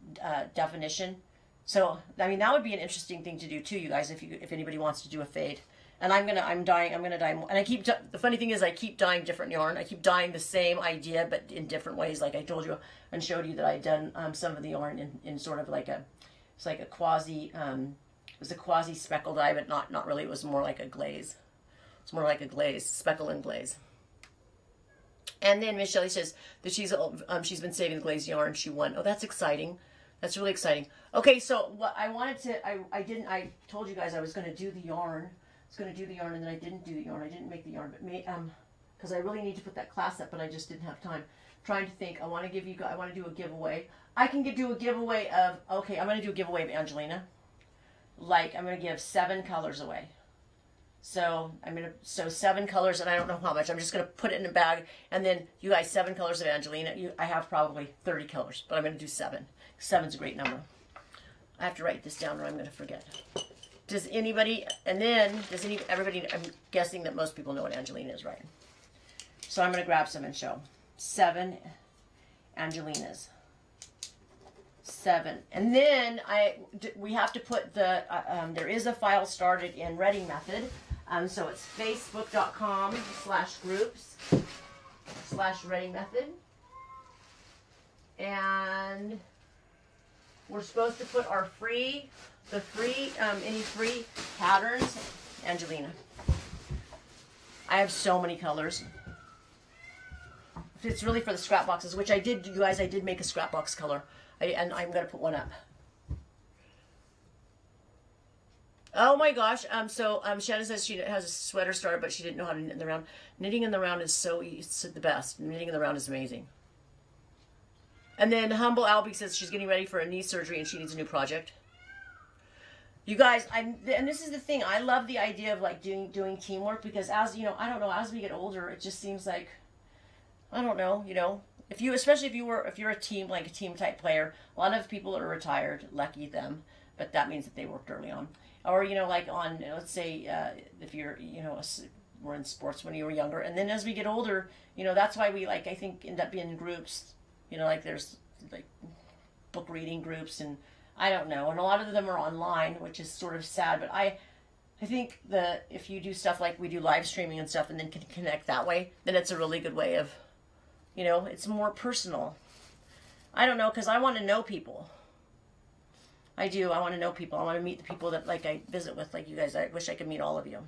definition. So, I mean, that would be an interesting thing to do too, you guys, if anybody wants to do a fade. And I'm gonna dye, and the funny thing is I keep dyeing different yarn. I keep dyeing the same idea, but in different ways. Like I told you and showed you that I'd done some of the yarn in sort of like it's like a quasi, it was a quasi speckle dye, but not really. It was more like a glaze. It's more like a glaze, speckle and glaze. And then Miss Shelley says that she's been saving the glazed yarn. She won. Oh, that's exciting. That's really exciting. Okay, so what I wanted to, I told you guys I was going to do the yarn. I was going to do the yarn, and then I didn't do the yarn. I didn't make the yarn, but because I really need to put that class up, but I just didn't have time. trying to think. I want to give you. I want to do a giveaway. I can do a giveaway of. Okay, I'm going to do a giveaway of Angelina. Like I'm going to give 7 colors away. So so 7 colors, and I don't know how much. I'm just going to put it in a bag, and then you guys 7 colors of Angelina. I have probably 30 colors, but I'm going to do 7. 7's a great number. I have to write this down, or I'm going to forget. Does anybody? And then everybody? I'm guessing that most people know what Angelina is, right? So I'm going to grab some and show 7 Angelinas. 7, and then we have to put the. There is a file started in Reading Method. So it's facebook.com/groups/Reading Method. And we're supposed to put our any free patterns. Angelina. I have so many colors. It's really for the scrap boxes, which I did, you guys, I did make a scrap box color. And I'm going to put one up. Oh my gosh. Shannon says she has a sweater started, but she didn't know how to knit in the round. Knitting in the round is it's the best. Knitting in the round is amazing. And then Humble Albie says she's getting ready for a knee surgery and she needs a new project. You guys, and this is the thing. I love the idea of like doing teamwork, because as, you know, I don't know, as we get older, it just seems like, I don't know, you know, especially if you're a team, like a team type player, a lot of people are retired, lucky them, but that means that they worked early on. Or, you know, like on, let's say, if you're, you know, we're in sports when you were younger. And then as we get older, you know, that's why we, like, I think, end up being in groups. You know, like there's, like, book reading groups, and I don't know. And a lot of them are online, which is sort of sad. But I think that if you do stuff like we do live streaming and stuff and then can connect that way, then it's a really good way of, you know, it's more personal. I don't know, because I want to know people. I do. I want to know people. I want to meet the people that, like, I visit with, like you guys. I wish I could meet all of you.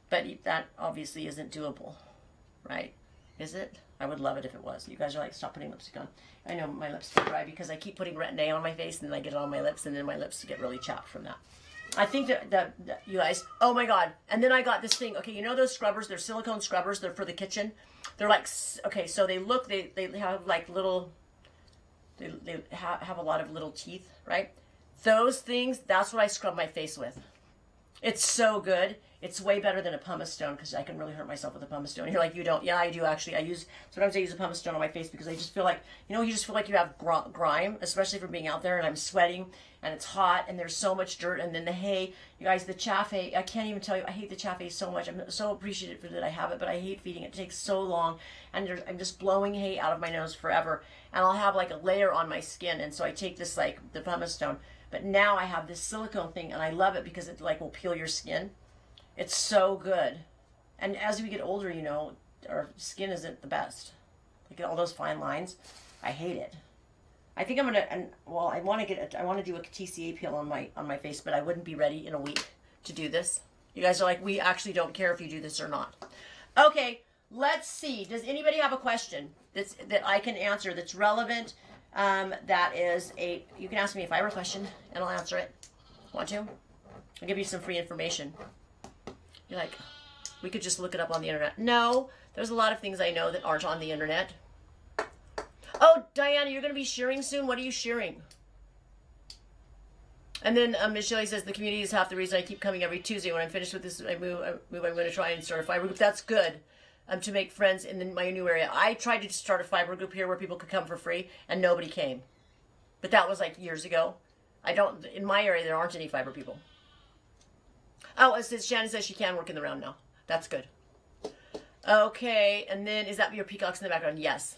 But that obviously isn't doable, right? Is it? I would love it if it was. You guys are like, stop putting lipstick on. I know my lips get dry because I keep putting Retin-A on my face, and then I get it on my lips, and then my lips get really chapped from that. I think that you guys, oh my God. And then I got this thing. Okay, you know those scrubbers? They're silicone scrubbers. They're for the kitchen. They're like, okay, so they have like little... They have a lot of little teeth, right? Those things, that's what I scrub my face with. It's so good. It's way better than a pumice stone, because I can really hurt myself with a pumice stone. You're like, you don't. Yeah, I do actually. Sometimes I use a pumice stone on my face because I just feel like, you know, you just feel like you have grime, especially from being out there, and I'm sweating, and it's hot, and there's so much dirt, and then the hay. You guys, the chaff hay, I can't even tell you, I hate the chaff hay so much. I'm so appreciative that I have it, but I hate feeding it. It takes so long, and I'm just blowing hay out of my nose forever, and I'll have like a layer on my skin, and so I take this, like, the pumice stone, but now I have this silicone thing, and I love it because it, like, will peel your skin. It's so good. And as we get older, you know, our skin isn't the best. Look at all those fine lines. I hate it. I think I'm gonna, I want to do a TCA peel on my face, but I wouldn't be ready in a week to do this. You guys are like, we actually don't care if you do this or not. Okay, let's see. Does anybody have a question that I can answer that's relevant? You can ask me a fiber question and I'll answer it. Want to? I'll give you some free information. You're like, we could just look it up on the internet. No, there's a lot of things I know that aren't on the internet. Oh, Diana, you're going to be shearing soon? What are you shearing? And then Michelle says, the community is half the reason I keep coming every Tuesday. When I'm finished with this, I'm going to try and start a fiber group. That's good. To make friends in my new area. I tried to start a fiber group here where people could come for free, and nobody came. But that was like years ago. In my area, there aren't any fiber people. Oh, it says, Shannon says she can work in the round now. That's good. Okay, and then is that your peacocks in the background? Yes.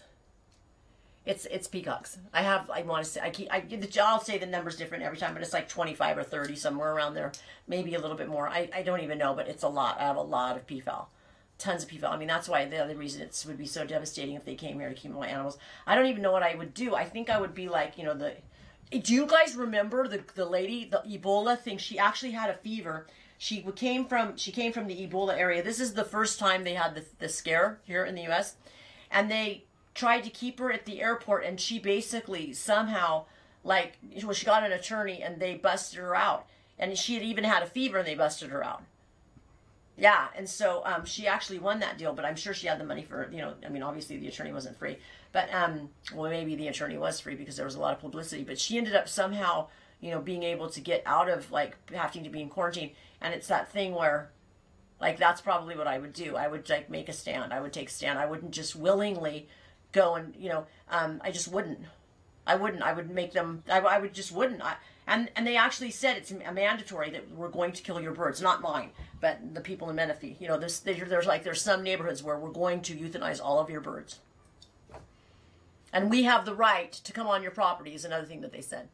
It's peacocks. I'll say the number's different every time, but it's like 25 or 30, somewhere around there. Maybe a little bit more. I don't even know, but it's a lot. I have a lot of peafowl. Tons of peafowl. I mean, that's why the other reason it would be so devastating if they came here to keep my animals. I don't even know what I would do. I think I would be like, you know, do you guys remember the lady, the Ebola thing? She actually had a fever. She came from the Ebola area. This is the first time they had the scare here in the U.S. And they tried to keep her at the airport, and she basically somehow, like, well, she got an attorney, and they busted her out. And she had even had a fever, and they busted her out. Yeah, and so she actually won that deal, but I'm sure she had the money for, you know, I mean, obviously the attorney wasn't free, but, well, maybe the attorney was free because there was a lot of publicity, but she ended up somehow, you know, being able to get out of, like, having to be in quarantine, and it's that thing where, like, that's probably what I would do. I would, like, make a stand. I would take a stand. I wouldn't just willingly go and, you know, I just wouldn't. I wouldn't. I would make them, I would just wouldn't. And they actually said it's mandatory that we're going to kill your birds, not mine, but the people in Menifee. You know, there's some neighborhoods where we're going to euthanize all of your birds. And we have the right to come on your property is another thing that they said.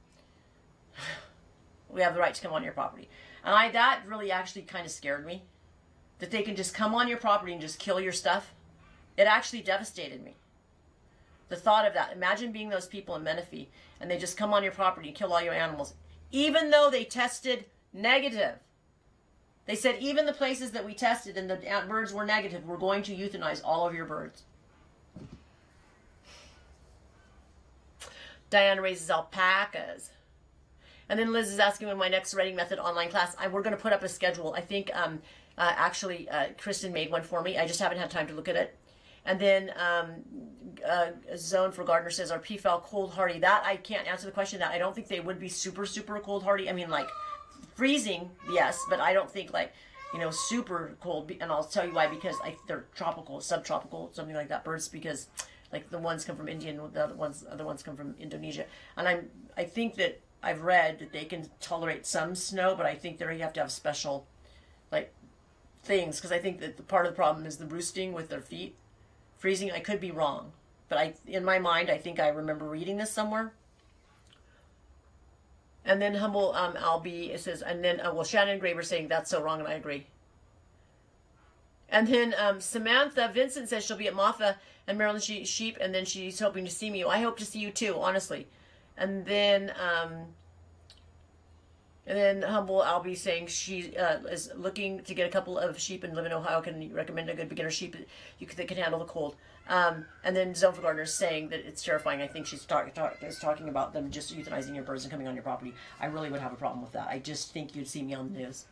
We have the right to come on your property. And that really actually kind of scared me. That they can just come on your property and just kill your stuff. It actually devastated me. The thought of that. Imagine being those people in Menifee and they just come on your property and kill all your animals. Even though they tested negative. They said even the places that we tested and the birds were negative, we're going to euthanize all of your birds. Diana raises alpacas. And then Liz is asking when my next writing method online class. We're going to put up a schedule. I think actually Kristen made one for me. I just haven't had time to look at it. And then Zone for Gardner says, are peafowl cold hardy? That I can't answer the question. That I don't think they would be super cold hardy. I mean, like freezing, yes, but I don't think like, you know, super cold. And I'll tell you why, because they're tropical, subtropical, something like that. Birds, because like the ones come from India and the other ones come from Indonesia. And I think that I've read that they can tolerate some snow, but I think there you have to have special like things, because I think that the part of the problem is the roosting with their feet. Freezing, I could be wrong, but in my mind, I think I remember reading this somewhere. And then Humble Albie, it says, and then, well, Shannon Graber saying that's so wrong, and I agree. And then Samantha Vincent says she'll be at Martha and Maryland Sheep, and then she's hoping to see me. I hope to see you too, honestly. And then Humble Albie saying she is looking to get a couple of sheep and live in Ohio. Can you recommend a good beginner sheep that can handle the cold? And then Zone for Gardner is saying that it's terrifying. I think she's talking about them just euthanizing your birds and coming on your property. I really would have a problem with that. I just think you'd see me on the news.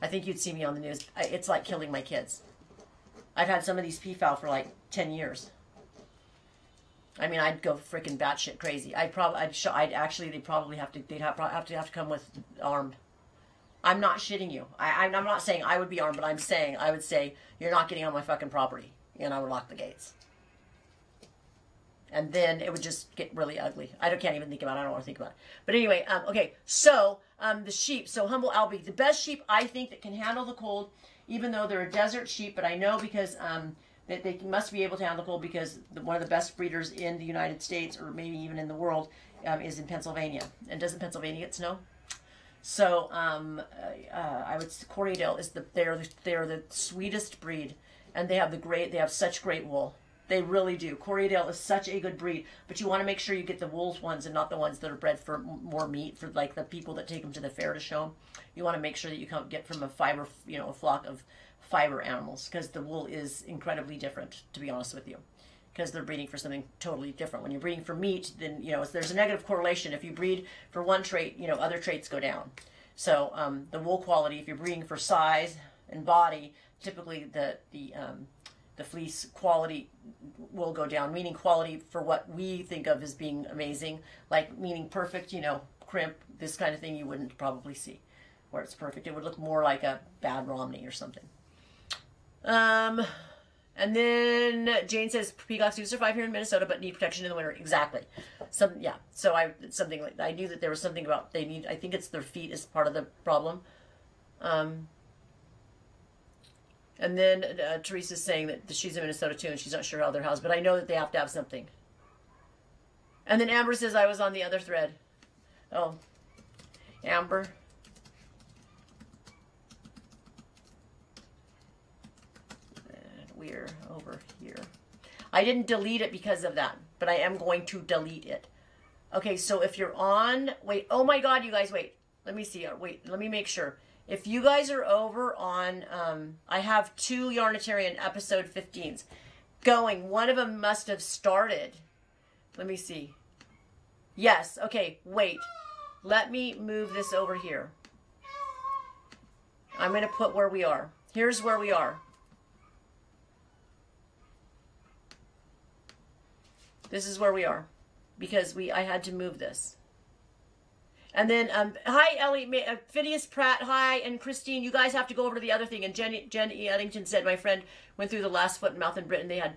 I think you'd see me on the news. It's like killing my kids. I've had some of these peafowl for like 10 years. I mean, I'd go freaking batshit crazy. They'd probably have to come with armed. I'm not shitting you. I'm not saying I would be armed, but I'm saying I would say you're not getting on my fucking property, and I would lock the gates. And then it would just get really ugly. Can't even think about it. I don't want to think about it. But anyway, okay. So the sheep. So Humble Albie, the best sheep I think that can handle the cold, even though they're a desert sheep. But I know because that they must be able to handle the cold because one of the best breeders in the United States, or maybe even in the world, is in Pennsylvania. And doesn't Pennsylvania get snow? So I would Corriedale is they're the sweetest breed, and they have such great wool. They really do. Corriedale is such a good breed, but you want to make sure you get the wool ones and not the ones that are bred for more meat, for like the people that take them to the fair to show them. You want to make sure that you can't get from a fiber, you know, a flock of fiber animals, because the wool is incredibly different, to be honest with you, because they're breeding for something totally different. When you're breeding for meat, then, you know, there's a negative correlation. If you breed for one trait, you know, other traits go down. So the wool quality, if you're breeding for size and body, typically the fleece quality will go down, meaning quality for what we think of as being amazing, like meaning perfect, you know, crimp, this kind of thing you wouldn't probably see where it's perfect. It would look more like a bad Romney or something. And then Jane says peacocks do survive here in Minnesota, but need protection in the winter. Exactly. So I knew that there was something about I think it's their feet is part of the problem. And then Teresa's saying that she's in Minnesota too, and she's not sure how they're housed, but I know that they have to have something. And then Amber says I was on the other thread. Oh, Amber. We're over here. I didn't delete it because of that, but I am going to delete it. Okay, so if you're on, wait, oh my God, you guys, wait. Let me see. Wait, let me make sure. If you guys are over on, I have 2 Yarnitarian episode 15s going. One of them must have started. Let me see. Yes, okay, wait. Let me move this over here. I'm going to put where we are. Here's where we are. This is where we are because I had to move this. And then, hi, Ellie, Phineas Pratt, hi, and Christine, you guys have to go over to the other thing. And Jen E. Eddington said, my friend went through the last foot and mouth in Britain. They had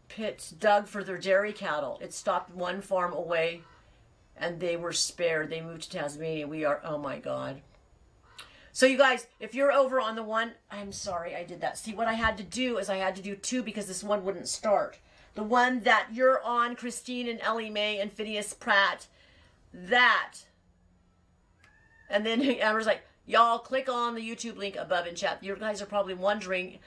pits dug for their dairy cattle. It stopped one farm away, and they were spared. They moved to Tasmania. We are, oh my God. So you guys, if you're over on the one, I'm sorry I did that. See, what I had to do is I had to do two because this one wouldn't start. The one that you're on, Christine and Ellie Mae and Phineas Pratt, that. And then Amber's like, y'all click on the YouTube link above in chat. You guys are probably wondering,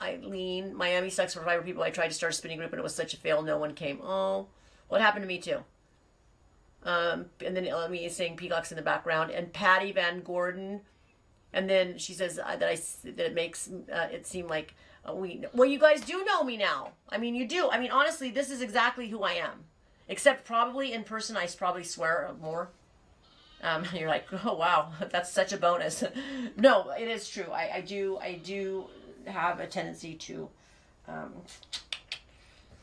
Eileen, Miami Sucks for Fiber People. I tried to start a spinning group and it was such a fail. No one came. Oh, what happened to me too? And then Ellie is saying Peacocks in the background. And Patty Van Gordon. And then she says that it makes it seem like well, you guys do know me now. I mean, you do. I mean, honestly, this is exactly who I am. Except probably in person, I probably swear more. You're like, oh wow, that's such a bonus. No, it is true. I do have a tendency to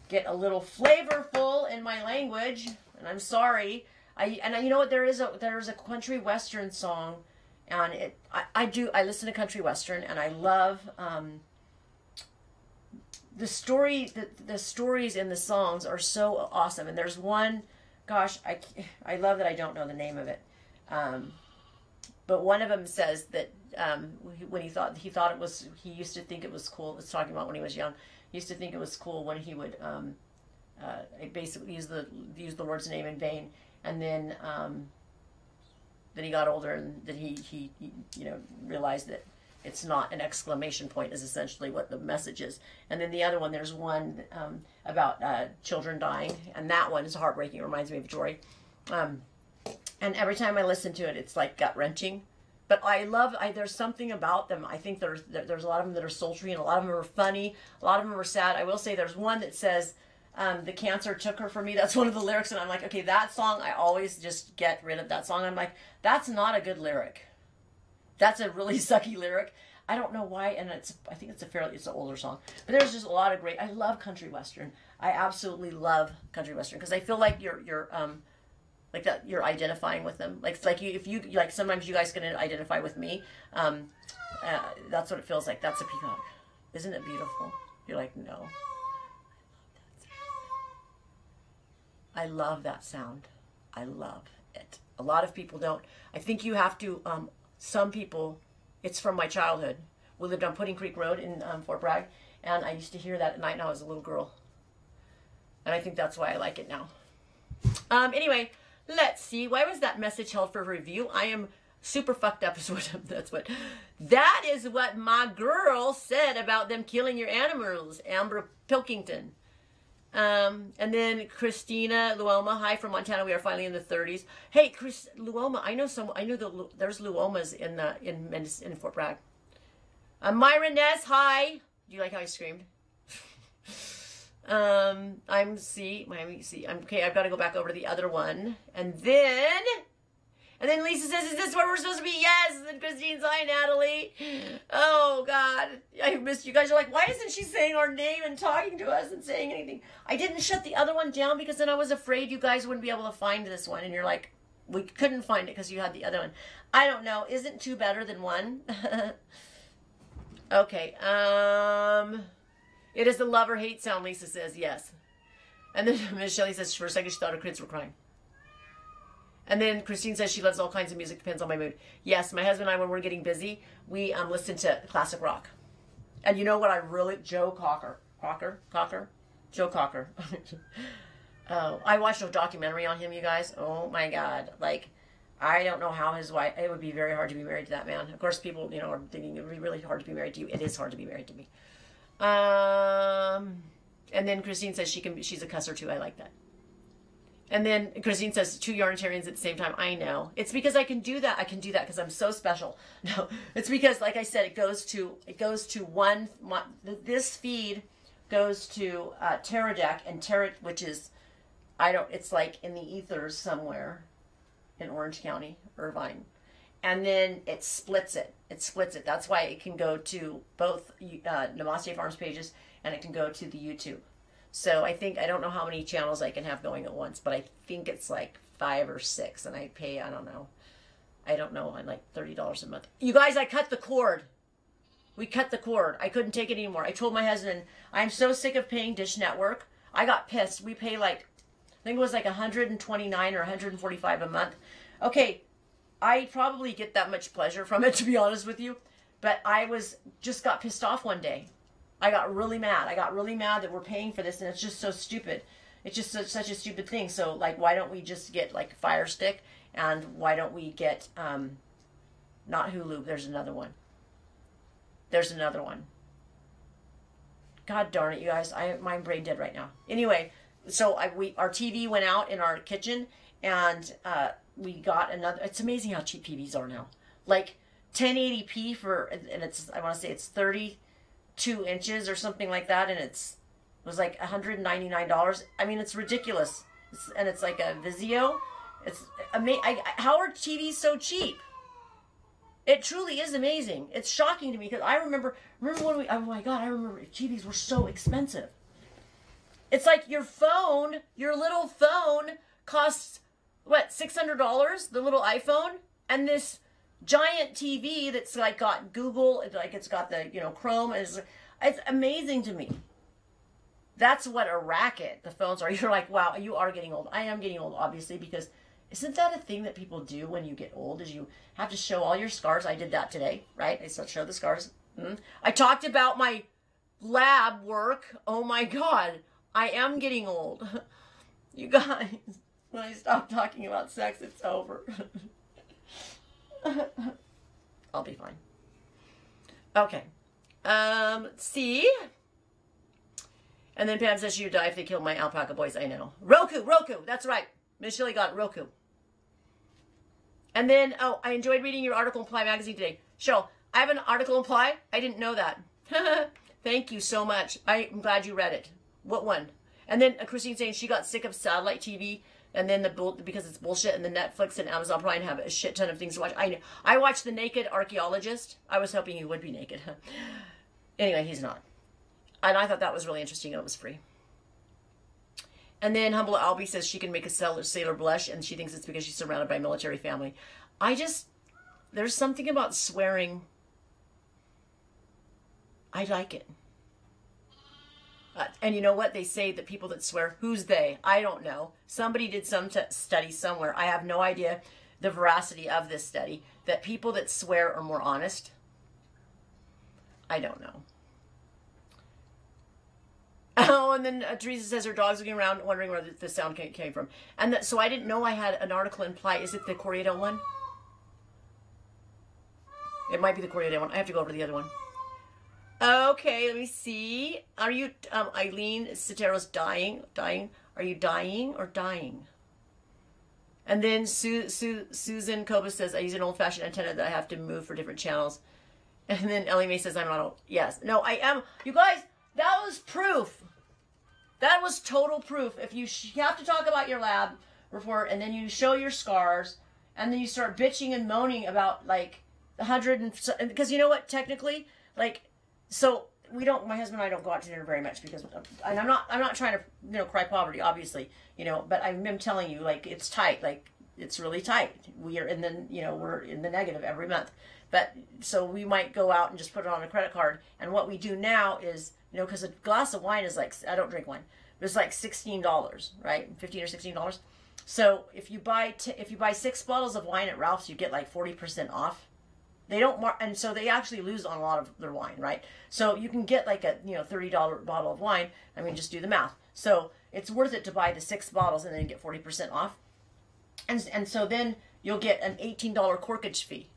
get a little flavorful in my language, and I'm sorry. You know what? There's a country western song. And I listen to country western, and I love the stories in the songs are so awesome. And there's one, gosh, I love that I don't know the name of it, but one of them says that when he used to think it was cool. It's talking about when he was young. He used to think it was cool when he would basically use the Lord's name in vain, and then he got older and then he realized that it's not an exclamation point is essentially what the message is. And then the other one, there's one about children dying, and that one is heartbreaking. It reminds me of Jory. And every time I listen to it, it's like gut-wrenching. But there's something about them. I think there's a lot of them that are sultry, and a lot of them are funny. A lot of them are sad. I will say there's one that says, the cancer took her from me. That's one of the lyrics, and I'm like, okay, that song, I always just get rid of that song. I'm like, that's not a good lyric. That's a really sucky lyric. I don't know why, and I think it's an older song. But there's just a lot of great. I love country western. I absolutely love country western because I feel like you're like that. You're identifying with them. If you sometimes you guys can identify with me. That's what it feels like. That's a peacock. Isn't it beautiful? You're like, no. I love that sound. I love it. A lot of people don't. I think you have to, some people, it's from my childhood. We lived on Pudding Creek Road in Fort Bragg, and I used to hear that at night when I was a little girl. And I think that's why I like it now. Anyway, let's see. Why was that message held for review? I am super fucked up. That is what my girl said about them killing your animals, Amber Pilkington. And then Christina Luoma, hi from Montana. We are finally in the 30s. Hey, Luoma, there's Luomas in Fort Bragg. Myra Ness, hi. Do you like how I screamed? I'm Miami C. Okay. I've got to go back over to the other one, and then Lisa says, "Is this where we're supposed to be?" Yes. And Christine's, hi, Natalie. Oh, God. I missed you guys. Are like, why isn't she saying our name and talking to us and saying anything? I didn't shut the other one down because then I was afraid you guys wouldn't be able to find this one. And you're like, we couldn't find it because you had the other one. I don't know. Isn't two better than one? Okay. It is the love or hate sound, Lisa says. Yes. And then Miss Shelley says, for a second, she thought her kids were crying. And then Christine says she loves all kinds of music, depends on my mood. Yes, my husband and I, when we're getting busy, we listen to classic rock. And you know what Joe Cocker. Joe Cocker. Oh, I watched a documentary on him, you guys. Oh my God. Like, I don't know how his wife, it would be very hard to be married to that man. Of course, people, are thinking it would be really hard to be married to you. It is hard to be married to me. And then Christine says she's a cusser too. I like that. And then Christine says, 2 Yarnitarians at the same time. I know. It's because I can do that. I can do that because I'm so special. No, it's because, like I said, it goes to one, this feed goes to Teradek, and which is, it's like in the ethers somewhere in Orange County, Irvine. and then it splits it. It splits it. That's why it can go to both Namaste Farms pages, and it can go to the YouTube. So I don't know how many channels I can have going at once, but I think it's like 5 or 6, and I pay, I don't know, on like $30 a month. You guys, I cut the cord. We cut the cord. I couldn't take it anymore. I told my husband, I'm so sick of paying Dish Network. I got pissed. We pay like, I think it was like $129 or $145 a month. Okay, I probably get that much pleasure from it, to be honest with you. But I just got pissed off one day. I got really mad. I got really mad that we're paying for this, and it's just so stupid. It's just such a stupid thing. So, like, why don't we just get, like, Fire Stick? And why don't we get, not Hulu, there's another one. There's another one. God darn it, you guys. My brain dead right now. Anyway, so our TV went out in our kitchen, and we got another. It's amazing how cheap TVs are now. Like 1080p and I want to say it's 32 inches or something like that, and it was like $199. I mean, it's ridiculous. And it's like a Vizio. It's amazing. How are TVs so cheap? It truly is amazing. It's shocking to me because I remember when oh my God, I remember TVs were so expensive. It's like your little phone costs, what, $600, the little iPhone? And this giant TV that's like got Google, like it's got the, Chrome, it's amazing to me. That's what a racket the phones are. You're like, wow, you are getting old. I am getting old, obviously, because isn't that a thing that people do when you get old, is you have to show all your scars? I did that today, right? I still show the scars. I talked about my lab work. Oh my God, I am getting old. You guys, when I stop talking about sex, it's over. I'll be fine. Okay. Let's see. And then Pam says she'd die if they killed my alpaca boys. I know. Roku. That's right. Miss Shelley got Roku. And then, I enjoyed reading your article in Ply magazine today. Cheryl, I have an article in Ply. I didn't know that. Thank you so much. I'm glad you read it. What one? And then Christine saying she got sick of satellite TV, and then because it's bullshit, and the Netflix and Amazon Prime have a shit ton of things to watch. I watched The Naked Archaeologist. I was hoping he would be naked. Anyway, he's not. And I thought that was really interesting, and it was free. And then Humble Albie says she can make a sailor blush, and she thinks it's because she's surrounded by military family. There's something about swearing. I like it. And you know what? They say that people that swear, who's they? I don't know. Somebody did some study somewhere. I have no idea the veracity of this study, that people that swear are more honest. I don't know. Oh, and then Teresa says her dog's looking around wondering where the sound came from. And so I didn't know I had an article in Ply. Is it the Corriere one? It might be the Corriere one. I have to go over to the other one. Okay, let me see. Are you, Eileen Sotero's dying? Are you dying or dying? And then Susan Kobus says, I use an old-fashioned antenna that I have to move for different channels. And then Ellie Mae says, I'm not old. Yes. No, I am. You guys, that was proof. That was total proof. If you have to talk about your lab report, and then you show your scars, and then you start bitching and moaning about, like, because you know what, technically, like, so my husband and I don't go out to dinner very much because, and I'm not trying to, cry poverty, obviously, but I'm telling you, like, it's tight, like, it's really tight. We are in the, we're in the negative every month. But, so we might go out and just put it on a credit card. And what we do now is, because a glass of wine is like, I don't drink wine, but it's like $16, right? $15 or $16. So if you buy 6 bottles of wine at Ralph's, you get like 40% off. They don't and so they actually lose on a lot of their wine, right? So you can get like a $30 bottle of wine. I mean, just do the math. So it's worth it to buy the 6 bottles and then get 40% off. And so then you'll get an $18 corkage fee.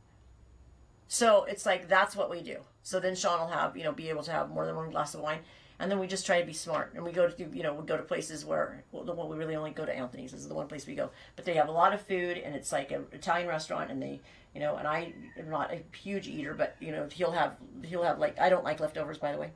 So it's like, that's what we do. So then Sean will have, be able to have more than 1 glass of wine. And then we just try to be smart. And we go to, we go to places where, well, we really only go to Anthony's. This is the one place we go. But they have a lot of food, and it's like an Italian restaurant, and they, and I am not a huge eater, but, he'll have like, I don't like leftovers, by the way.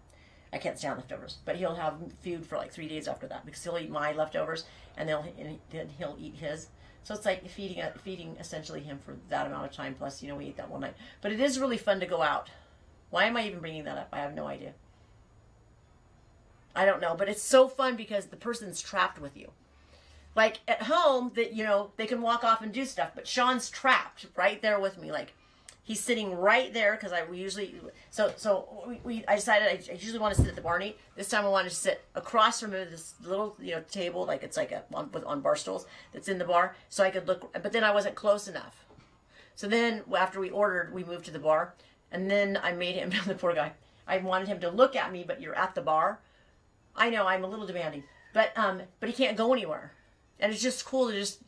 I can't stand leftovers. But he'll have food for like 3 days after that, because he'll eat my leftovers, and he'll eat his. So it's like feeding essentially him for that amount of time. Plus, you know, we ate that one night. But it is really fun to go out. Why am I even bringing that up? I have no idea. I don't know. But it's so fun because the person's trapped with you. Like at home, that you know, they can walk off and do stuff. But Sean's trapped right there with me. Like he's sitting right there because I decided I usually want to sit at the bar and eat. This time I wanted to sit across from this little, you know, table, like it's like on bar stools that's in the bar, so I could look. But then I wasn't close enough. So then after we ordered, we moved to the bar, and then I made him, the poor guy, I wanted him to look at me, but you're at the bar. I know I'm a little demanding, but he can't go anywhere, and it's just cool to just.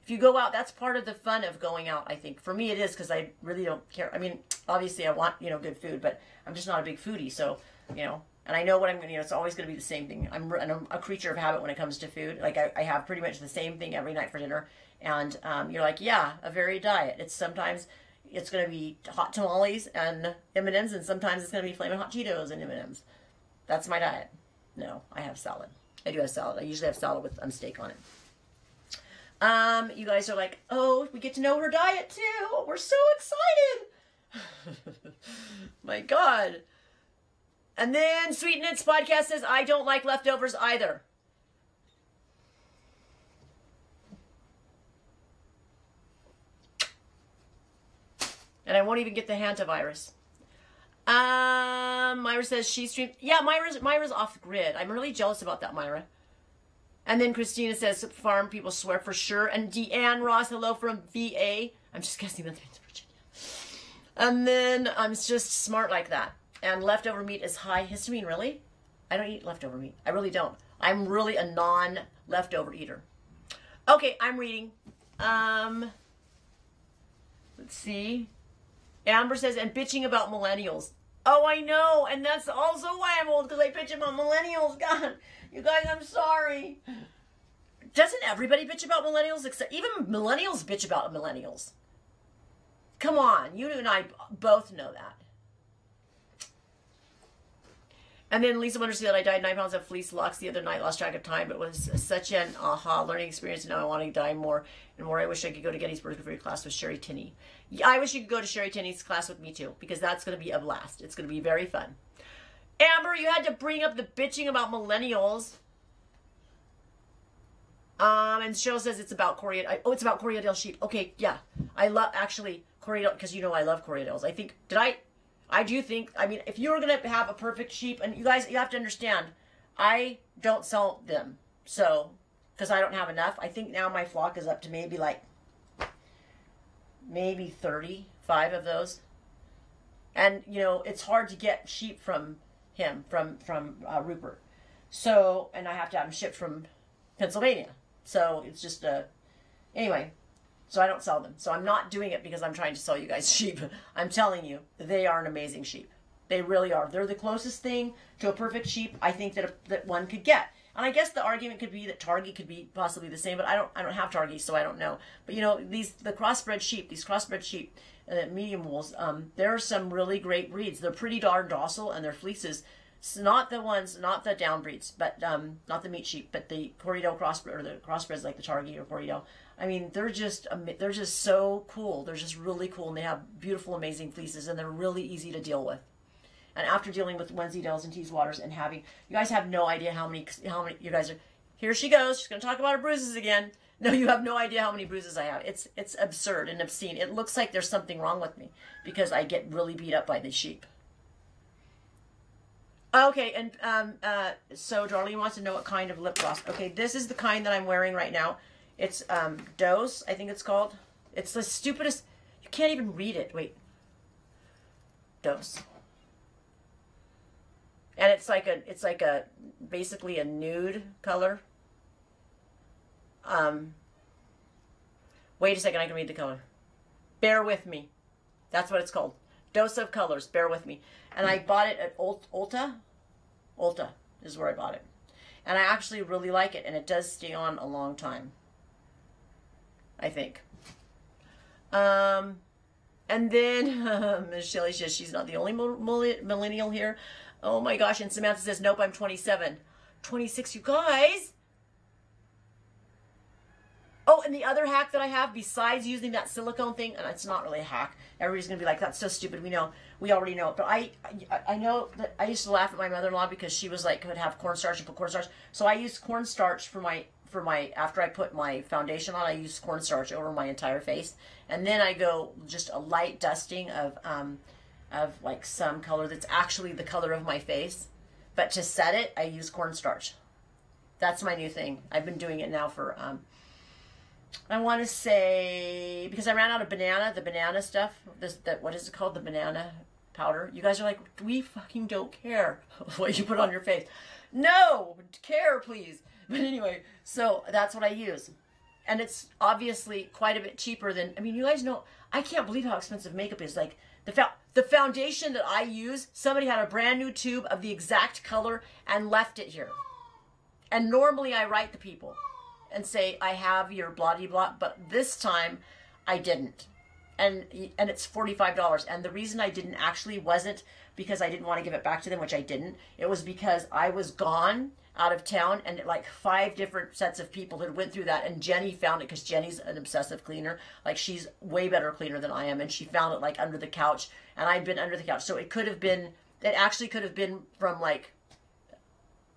If you go out, that's part of the fun of going out, I think. For me, it is because I really don't care. I mean, obviously, I want, you know, good food, but I'm just not a big foodie. So, you know, and I know what I'm going to, you know, it's always going to be the same thing. I'm a creature of habit when it comes to food. Like, I have pretty much the same thing every night for dinner. And you're like, yeah, a varied diet. Sometimes it's going to be hot tamales and M&Ms, and sometimes it's going to be Flamin Hot Cheetos and M&Ms. That's my diet. No, I have salad. I do have salad. I usually have salad with steak on it. You guys are like, oh, we get to know her diet too. We're so excited. My God. And then Sweet Knits Podcast says, I don't like leftovers either. And I won't even get the hantavirus. Myra says she streamed. Yeah, Myra's off the grid. I'm really jealous about that, Myra. And then Christina says, farm people swear for sure. And Deanne Ross, hello from VA. I'm just guessing that means Virginia. And then I'm just smart like that. And leftover meat is high histamine, really? I don't eat leftover meat. I really don't. I'm really a non-leftover eater. Okay, I'm reading. Let's see. Amber says, and bitching about millennials. Oh, I know. And that's also why I'm old, because I bitch about millennials. God. You guys, I'm sorry. Doesn't everybody bitch about millennials? Except even millennials bitch about millennials. Come on, you and I both know that. And then Lisa wonders that I died 9 pounds of fleece locks the other night, lost track of time, but it was such an aha learning experience, and now I want to die more and more. I wish I could go to Gettysburg for your class with Sherry Tinney. Yeah, I wish you could go to Sherry Tinney's class with me too, because that's going to be a blast. It's going to be very fun. Amber, you had to bring up the bitching about millennials. And Cheryl says it's about Corriedale. Oh, it's about Corriedale sheep. Okay, yeah. I love, actually, Corriedale, because you know I love Corriedales. I think, I do think, I mean, if you're going to have a perfect sheep, and you guys, you have to understand, I don't sell them. So, because I don't have enough. I think now my flock is up to maybe 35 of those. And, you know, it's hard to get sheep from him, from Rupert. So, and I have to have them shipped from Pennsylvania. So it's just anyway, so I don't sell them. So I'm not doing it because I'm trying to sell you guys sheep. I'm telling you, they are an amazing sheep. They really are. They're the closest thing to a perfect sheep I think that one could get. And I guess the argument could be that Targhee could be possibly the same, but I don't have Targhee, so I don't know. But you know, the crossbred sheep, medium wools, there are some really great breeds. They're pretty darn docile, and their fleeces, not the down breeds, but not the meat sheep, but the Corriedale crossbred, or the crossbreds like the Targhee or Corriedale. I mean, they're just so cool. They're just really cool, and they have beautiful, amazing fleeces, and they're really easy to deal with. And after dealing with Wensleydales and Teeswaters and having, you guys have no idea how many you guys are. Here she goes. She's going to talk about her bruises again. No, you have no idea how many bruises I have. It's absurd and obscene. It looks like there's something wrong with me because I get really beat up by the sheep. Okay, and so Darlene wants to know what kind of lip gloss. Okay, this is the kind that I'm wearing right now. It's Dose, I think it's called. It's the stupidest. You can't even read it. Wait. Dose. And it's like a basically a nude color. Wait a second, I can read the color. Bear with me. That's what it's called. Dose of Colors. Bear with me. And I bought it at Ulta. Ulta is where I bought it. And I actually really like it, and it does stay on a long time, I think. And then Ms. Shelley says she's not the only millennial here. Oh my gosh, and Samantha says, nope, I'm 27. 26, you guys. Oh, and the other hack that I have, besides using that silicone thing, and it's not really a hack. Everybody's going to be like, that's so stupid. We already know it. But I know that I used to laugh at my mother-in-law because she was like, could have cornstarch and put cornstarch. So I used cornstarch for my, after I put my foundation on, I use cornstarch over my entire face. And then I go just a light dusting of like some color that's actually the color of my face. But to set it, I use cornstarch. That's my new thing. I've been doing it now for, I want to say, because I ran out of the banana stuff, what is it called? The banana powder. You guys are like, we fucking don't care what you put on your face. No, care, please. But anyway, so that's what I use. And it's obviously quite a bit cheaper than, I mean, you guys know, I can't believe how expensive makeup is. Like, the foundation that I use, somebody had a brand new tube of the exact color and left it here. And normally I write the people and say, I have your blah, blah, blah, but this time I didn't. And it's $45. And the reason I didn't actually wasn't because I didn't want to give it back to them, which I didn't. It was because I was gone out of town, and like 5 different sets of people had went through that, and Jenny found it because Jenny's an obsessive cleaner. Like, she's way better cleaner than I am, and she found it like under the couch, and I'd been under the couch. So it actually could have been from like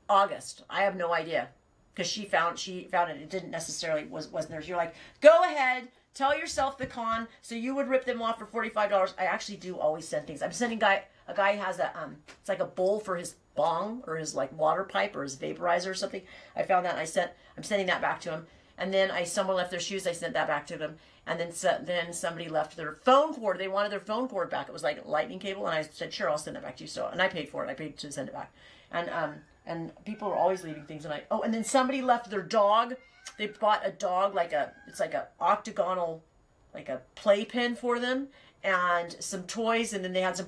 August. I have no idea. Because she found it. It didn't necessarily wasn't theirs. You're like, go ahead, tell yourself the con. So you would rip them off for $45. I actually do always send things. I'm sending a guy has a it's like a bowl for his bong or his like water pipe or his vaporizer or something. I found that and I'm sending that back to him. And then someone left their shoes. I sent that back to them. And then somebody left their phone cord. They wanted their phone cord back. It was like a lightning cable, and I said, sure, I'll send it back to you. So, and I paid for it. I paid to send it back. And people are always leaving things, and then somebody left their dog. They bought a dog, it's like a octagonal, like a playpen for them, and some toys, and then they had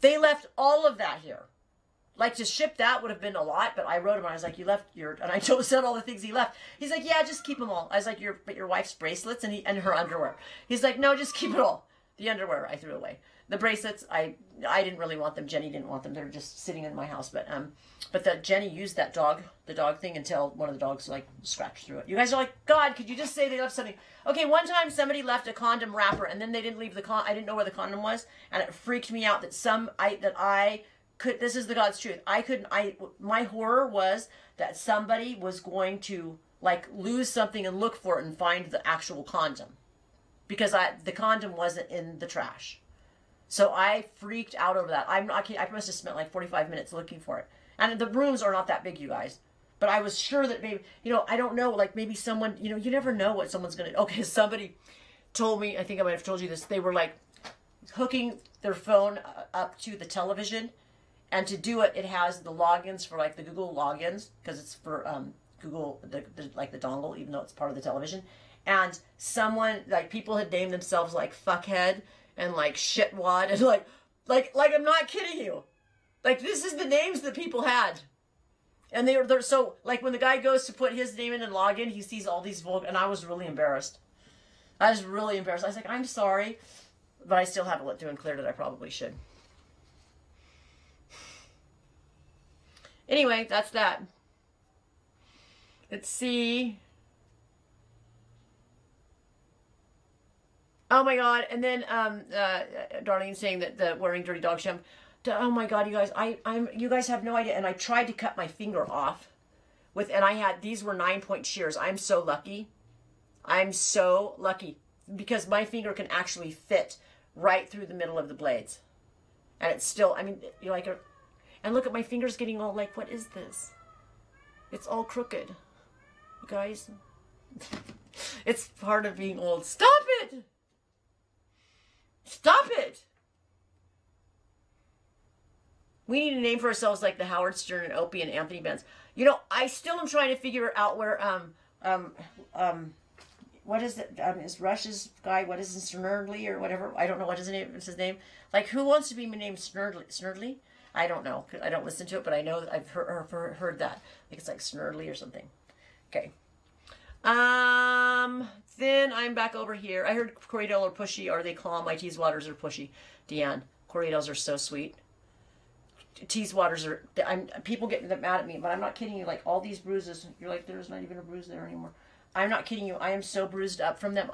they left all of that here. Like, to ship that would have been a lot, but I wrote him, and I was like, you left and I said all the things he left. He's like, yeah, just keep them all. I was like, but your wife's bracelets and her underwear. He's like, no, just keep it all. The underwear I threw away. The bracelets, I didn't really want them. Jenny didn't want them. They're just sitting in my house. But Jenny used the dog thing until one of the dogs like scratched through it. You guys are like, God, could you just say they left something? Okay, one time somebody left a condom wrapper, and then they didn't leave I didn't know where the condom was, and it freaked me out that this is the God's truth. My horror was that somebody was going to like lose something and look for it and find the actual condom, because the condom wasn't in the trash. So I freaked out over that. I'm not kidding. I must have spent like 45 minutes looking for it. And the rooms are not that big, you guys. But I was sure that maybe, I don't know, like maybe someone, you never know what someone's going to, okay, somebody told me, I think I might have told you this, they were like hooking their phone up to the television, and to do it, it has the logins for like the Google logins, because it's for Google, like the dongle, even though it's part of the television. And someone, like people had named themselves like fuckhead, and like shitwad, and like I'm not kidding you. Like, this is the names that people had. And they're so, like, when the guy goes to put his name in and log in, he sees all these vulgar, and I was really embarrassed. I was like, I'm sorry, but I still haven't let through and cleared it. I probably should. Anyway, that's that. Let's see. Oh my God. And then Darlene saying that the wearing dirty dog shampoo. Oh my God, you guys, you guys have no idea. And I tried to cut my finger off and these were 9-point shears. I'm so lucky. I'm so lucky because my finger can actually fit right through the middle of the blades. And it's still, I mean, you're like, and look at my fingers getting all like, what is this? It's all crooked. You guys, it's part of being old. Stop it. Stop it! We need a name for ourselves like the Howard Stern and Opie and Anthony bands. I still am trying to figure out where, what is it? Is Rush's guy, what is it, Snurdly or whatever? I don't know what is his name. Like, who wants to be named Snurdly? I don't know. I don't listen to it, but I know that I've heard that. Like, it's like Snurdly or something. Okay. Then I'm back over here. I heard Corriedale are pushy. Are they calm? My Teaswaters are pushy. Deanne, Corriedales are so sweet. Teaswaters are, people get mad at me, but I'm not kidding you. Like, all these bruises, you're like, there's not even a bruise there anymore. I'm not kidding you. I am so bruised up from them.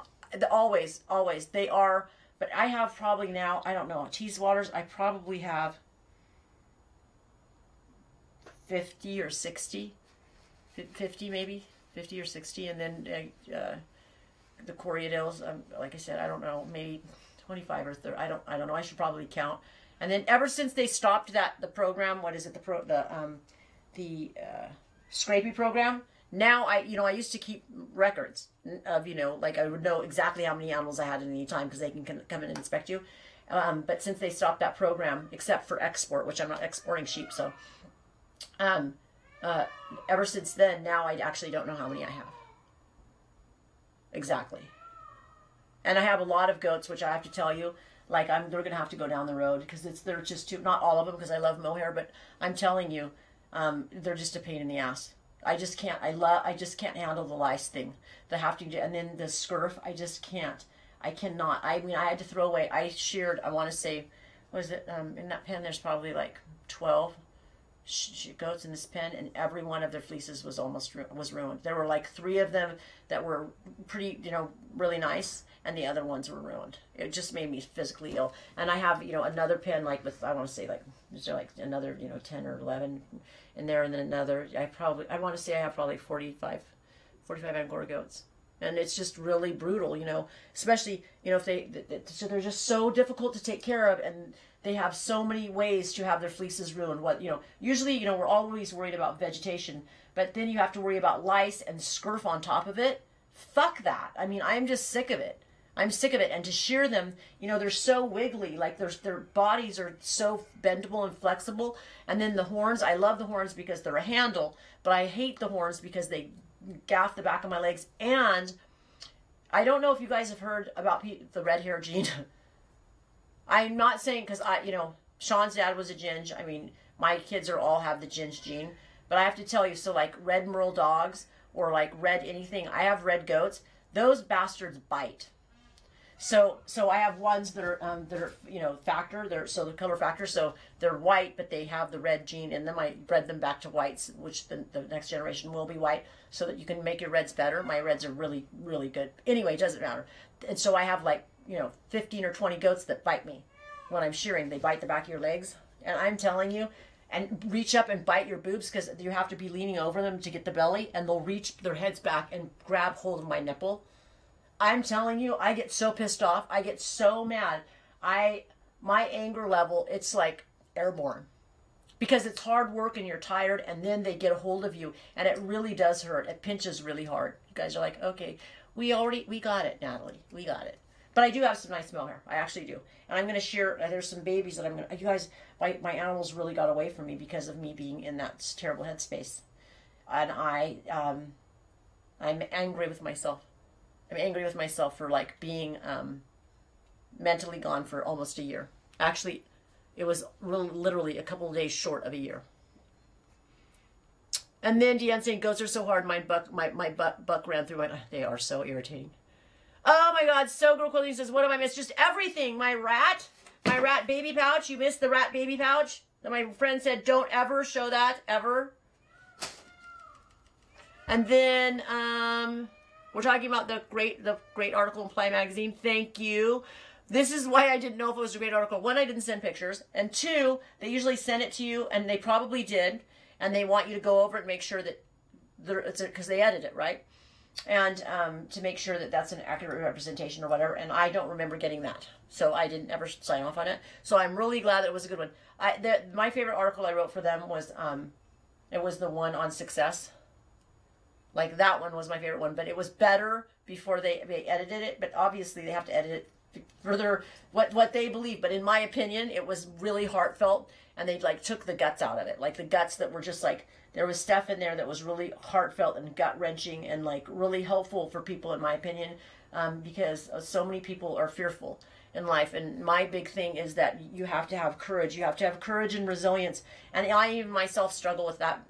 Always, always. They are, but I have probably now, I don't know, Tease Waters, I probably have 50 or 60. 50 maybe. 50 or 60. And then the Corriedales, like I said, I don't know, maybe 25 or 30. I don't know. I should probably count. And then ever since they stopped the program, what is it? The scrapey program. Now I used to keep records of, like I would know exactly how many animals I had at any time because they can come in and inspect you. But since they stopped that program, except for export, which I'm not exporting sheep, so ever since then, now I actually don't know how many I have. Exactly. And I have a lot of goats, which I have to tell you, like they're gonna have to go down the road because they're just too, not all of them because I love mohair, but I'm telling you, they're just a pain in the ass. I just can't. I just can't handle the lice thing. The have to, and then the scurf. I just can't. I cannot. I mean, I had to throw away. I sheared. I want to say, what is it? In that pen, there's probably like 12 goats in this pen, and every one of their fleeces was almost ruined. There were like 3 of them that were pretty, really nice, and the other ones were ruined. It just made me physically ill. And I have, another pen like with, I want to say like, is there like another, 10 or 11 in there, and then another. I want to say I have probably 45 Angora goats. And it's just really brutal, especially, if so they're just so difficult to take care of, and they have so many ways to have their fleeces ruined. Usually, we're always worried about vegetation, but then you have to worry about lice and scurf on top of it. Fuck that. I mean, I'm just sick of it. I'm sick of it. And to shear them, they're so wiggly, like their bodies are so bendable and flexible. And then the horns, I love the horns because they're a handle, but I hate the horns because they gaff the back of my legs. And I don't know if you guys have heard about the red hair gene. I'm not saying because Sean's dad was a ginge. I mean, my kids all have the ginge gene, but I have to tell you, so like red merle dogs or like red anything, I have red goats. Those bastards bite. So I have ones that are factor. So the color factor. So they're white, but they have the red gene in them. I bred them back to whites, which the next generation will be white, so that you can make your reds better. My reds are really, really good. Anyway, it doesn't matter. And so I have like 15 or 20 goats that bite me when I'm shearing. They bite the back of your legs, and I'm telling you, and reach up and bite your boobs because you have to be leaning over them to get the belly, and they'll reach their heads back and grab hold of my nipple. I'm telling you, I get so pissed off. I get so mad. My anger level, it's like airborne. Because it's hard work and you're tired, and then they get a hold of you, and it really does hurt. It pinches really hard. You guys are like, okay, we got it, Natalie. We got it. But I do have some nice mohair. I actually do. And I'm going to shear, there's some babies that I'm going to, you guys, my animals really got away from me because of me being in that terrible headspace. And I'm angry with myself. I'm angry with myself for like being mentally gone for almost a year. Actually, it was literally a couple of days short of a year. And then Deanne saying, goats are so hard, my buck ran through my, they are so irritating. Oh my God, So Girl Clothing says, what have I missed? Just everything. My rat baby pouch. You missed the rat baby pouch. My friend said, don't ever show that, ever. And then, we're talking about the great article in Fly Magazine. Thank you. This is why I didn't know if it was a great article. 1, I didn't send pictures. And 2, they usually send it to you, and they probably did. And they want you to go over it and make sure that because they edit it, right? And to make sure that that's an accurate representation or whatever. And I don't remember getting that. So I didn't ever sign off on it. So I'm really glad that it was a good one. My favorite article I wrote for them was, it was the one on success. Like that one was my favorite one, but it was better before they edited it. But obviously they have to edit it further what they believe. But in my opinion, it was really heartfelt, and they like took the guts out of it, like the guts that were just like, there was stuff in there that was really heartfelt and gut wrenching and like really helpful for people, in my opinion, because so many people are fearful in life. And my big thing is that you have to have courage. You have to have courage and resilience. And I even myself struggle with that.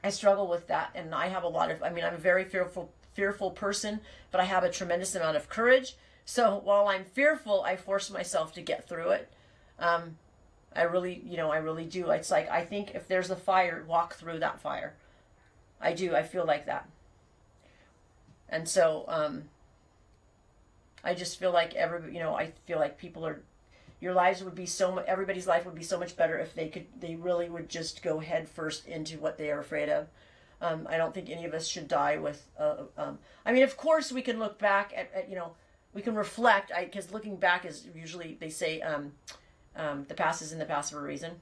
I struggle with that, and I have a lot of, I'm a very fearful person, but I have a tremendous amount of courage. So while I'm fearful, I force myself to get through it. I really do. It's like, I think if there's a fire, walk through that fire. I do. I feel like that. And so I just feel like I feel like your lives would be everybody's life would be so much better if they really would just go head first into what they are afraid of. I don't think any of us should die with, I mean, of course we can look back at we can reflect, because looking back is usually, they say, the past is in the past for a reason.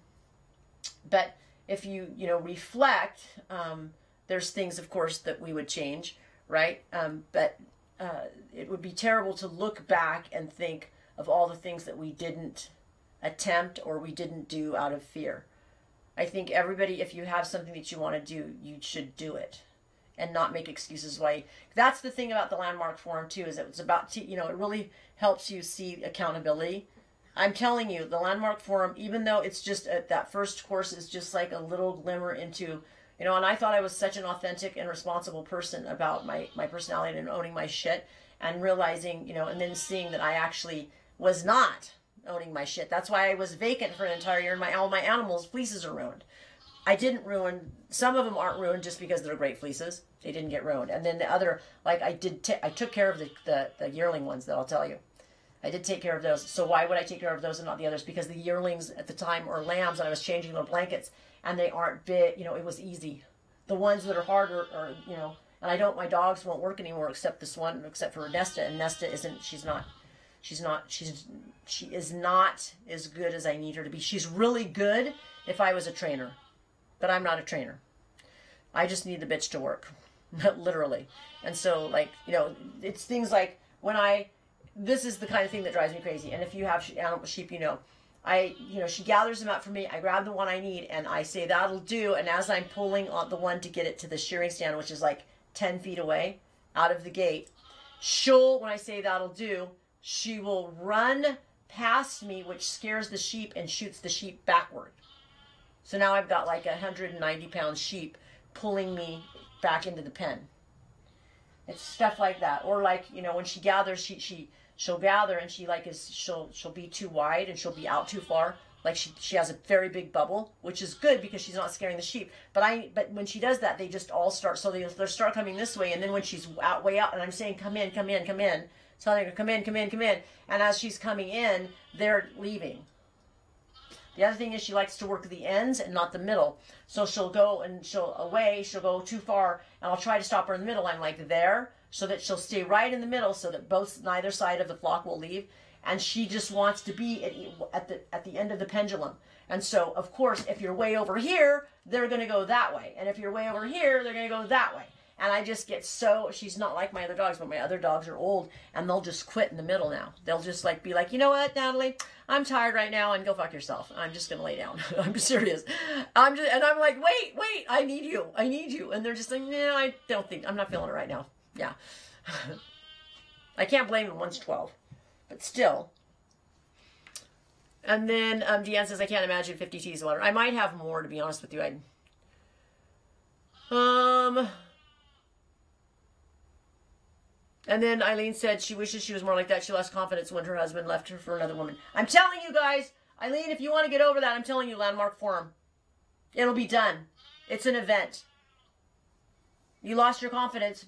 But if you reflect, there's things, of course, that we would change, right? But it would be terrible to look back and think of all the things that we didn't attempt or we didn't do out of fear. I think everybody, if you have something that you want to do, you should do it and not make excuses why. That's the thing about the Landmark Forum too, is it's about, it really helps you see accountability. I'm telling you, the Landmark Forum, even though it's just that first course is just like a little glimmer into, and I thought I was such an authentic and responsible person about my personality and owning my shit, and realizing, and then seeing that I actually was not owning my shit. That's why I was vacant for an entire year, and all my animals' fleeces are ruined. I didn't ruin, some of them aren't ruined just because they're great fleeces. They didn't get ruined. And then the other, like I took care of the yearling ones, that I'll tell you. I did take care of those. So why would I take care of those and not the others? Because the yearlings at the time are lambs, and I was changing their blankets, and they aren't big, it was easy. The ones that are harder are, and my dogs won't work anymore except this one, except for Nesta, and Nesta she is not as good as I need her to be. She's really good if I was a trainer, but I'm not a trainer. I just need the bitch to work, literally. And so, it's things like this is the kind of thing that drives me crazy. And if you have sheep, she gathers them out for me. I grab the one I need, and I say, that'll do. And as I'm pulling on the one to get it to the shearing stand, which is like 10 feet away out of the gate, when I say that'll do, she will run past me, which scares the sheep and shoots the sheep backward. So now I've got like 190-pound sheep pulling me back into the pen. It's stuff like that. Or when she gathers, she'll gather, and she'll be too wide, and she'll be out too far. Like she has a very big bubble, which is good because she's not scaring the sheep. But when she does that, they just all start. So they start coming this way, and then when she's way out, and I'm saying, come in, come in, come in. Telling her, come in, come in, come in. And as she's coming in, they're leaving. The other thing is she likes to work the ends and not the middle. So she'll go she'll go too far, and I'll try to stop her in the middle. I'm like there, so that she'll stay right in the middle, so that neither side of the flock will leave. And she just wants to be at the end of the pendulum. And so, of course, if you're way over here, they're going to go that way. And if you're way over here, they're going to go that way. And I just get she's not like my other dogs, but my other dogs are old, and they'll just quit in the middle now. They'll just be like, you know what, Natalie, I'm tired right now, and go fuck yourself. I'm just going to lay down. I'm serious. I'm like, wait, I need you. And they're just like, no, I don't think, I'm not feeling it right now. Yeah. I can't blame them, one's 12, but still. And then Deanne says, I can't imagine 50 T's of water. I might have more, to be honest with you. And then Eileen said she wishes she was more like that. She lost confidence when her husband left her for another woman. I'm telling you guys, Eileen, if you want to get over that, I'm telling you, Landmark Forum. It'll be done. It's an event. You lost your confidence.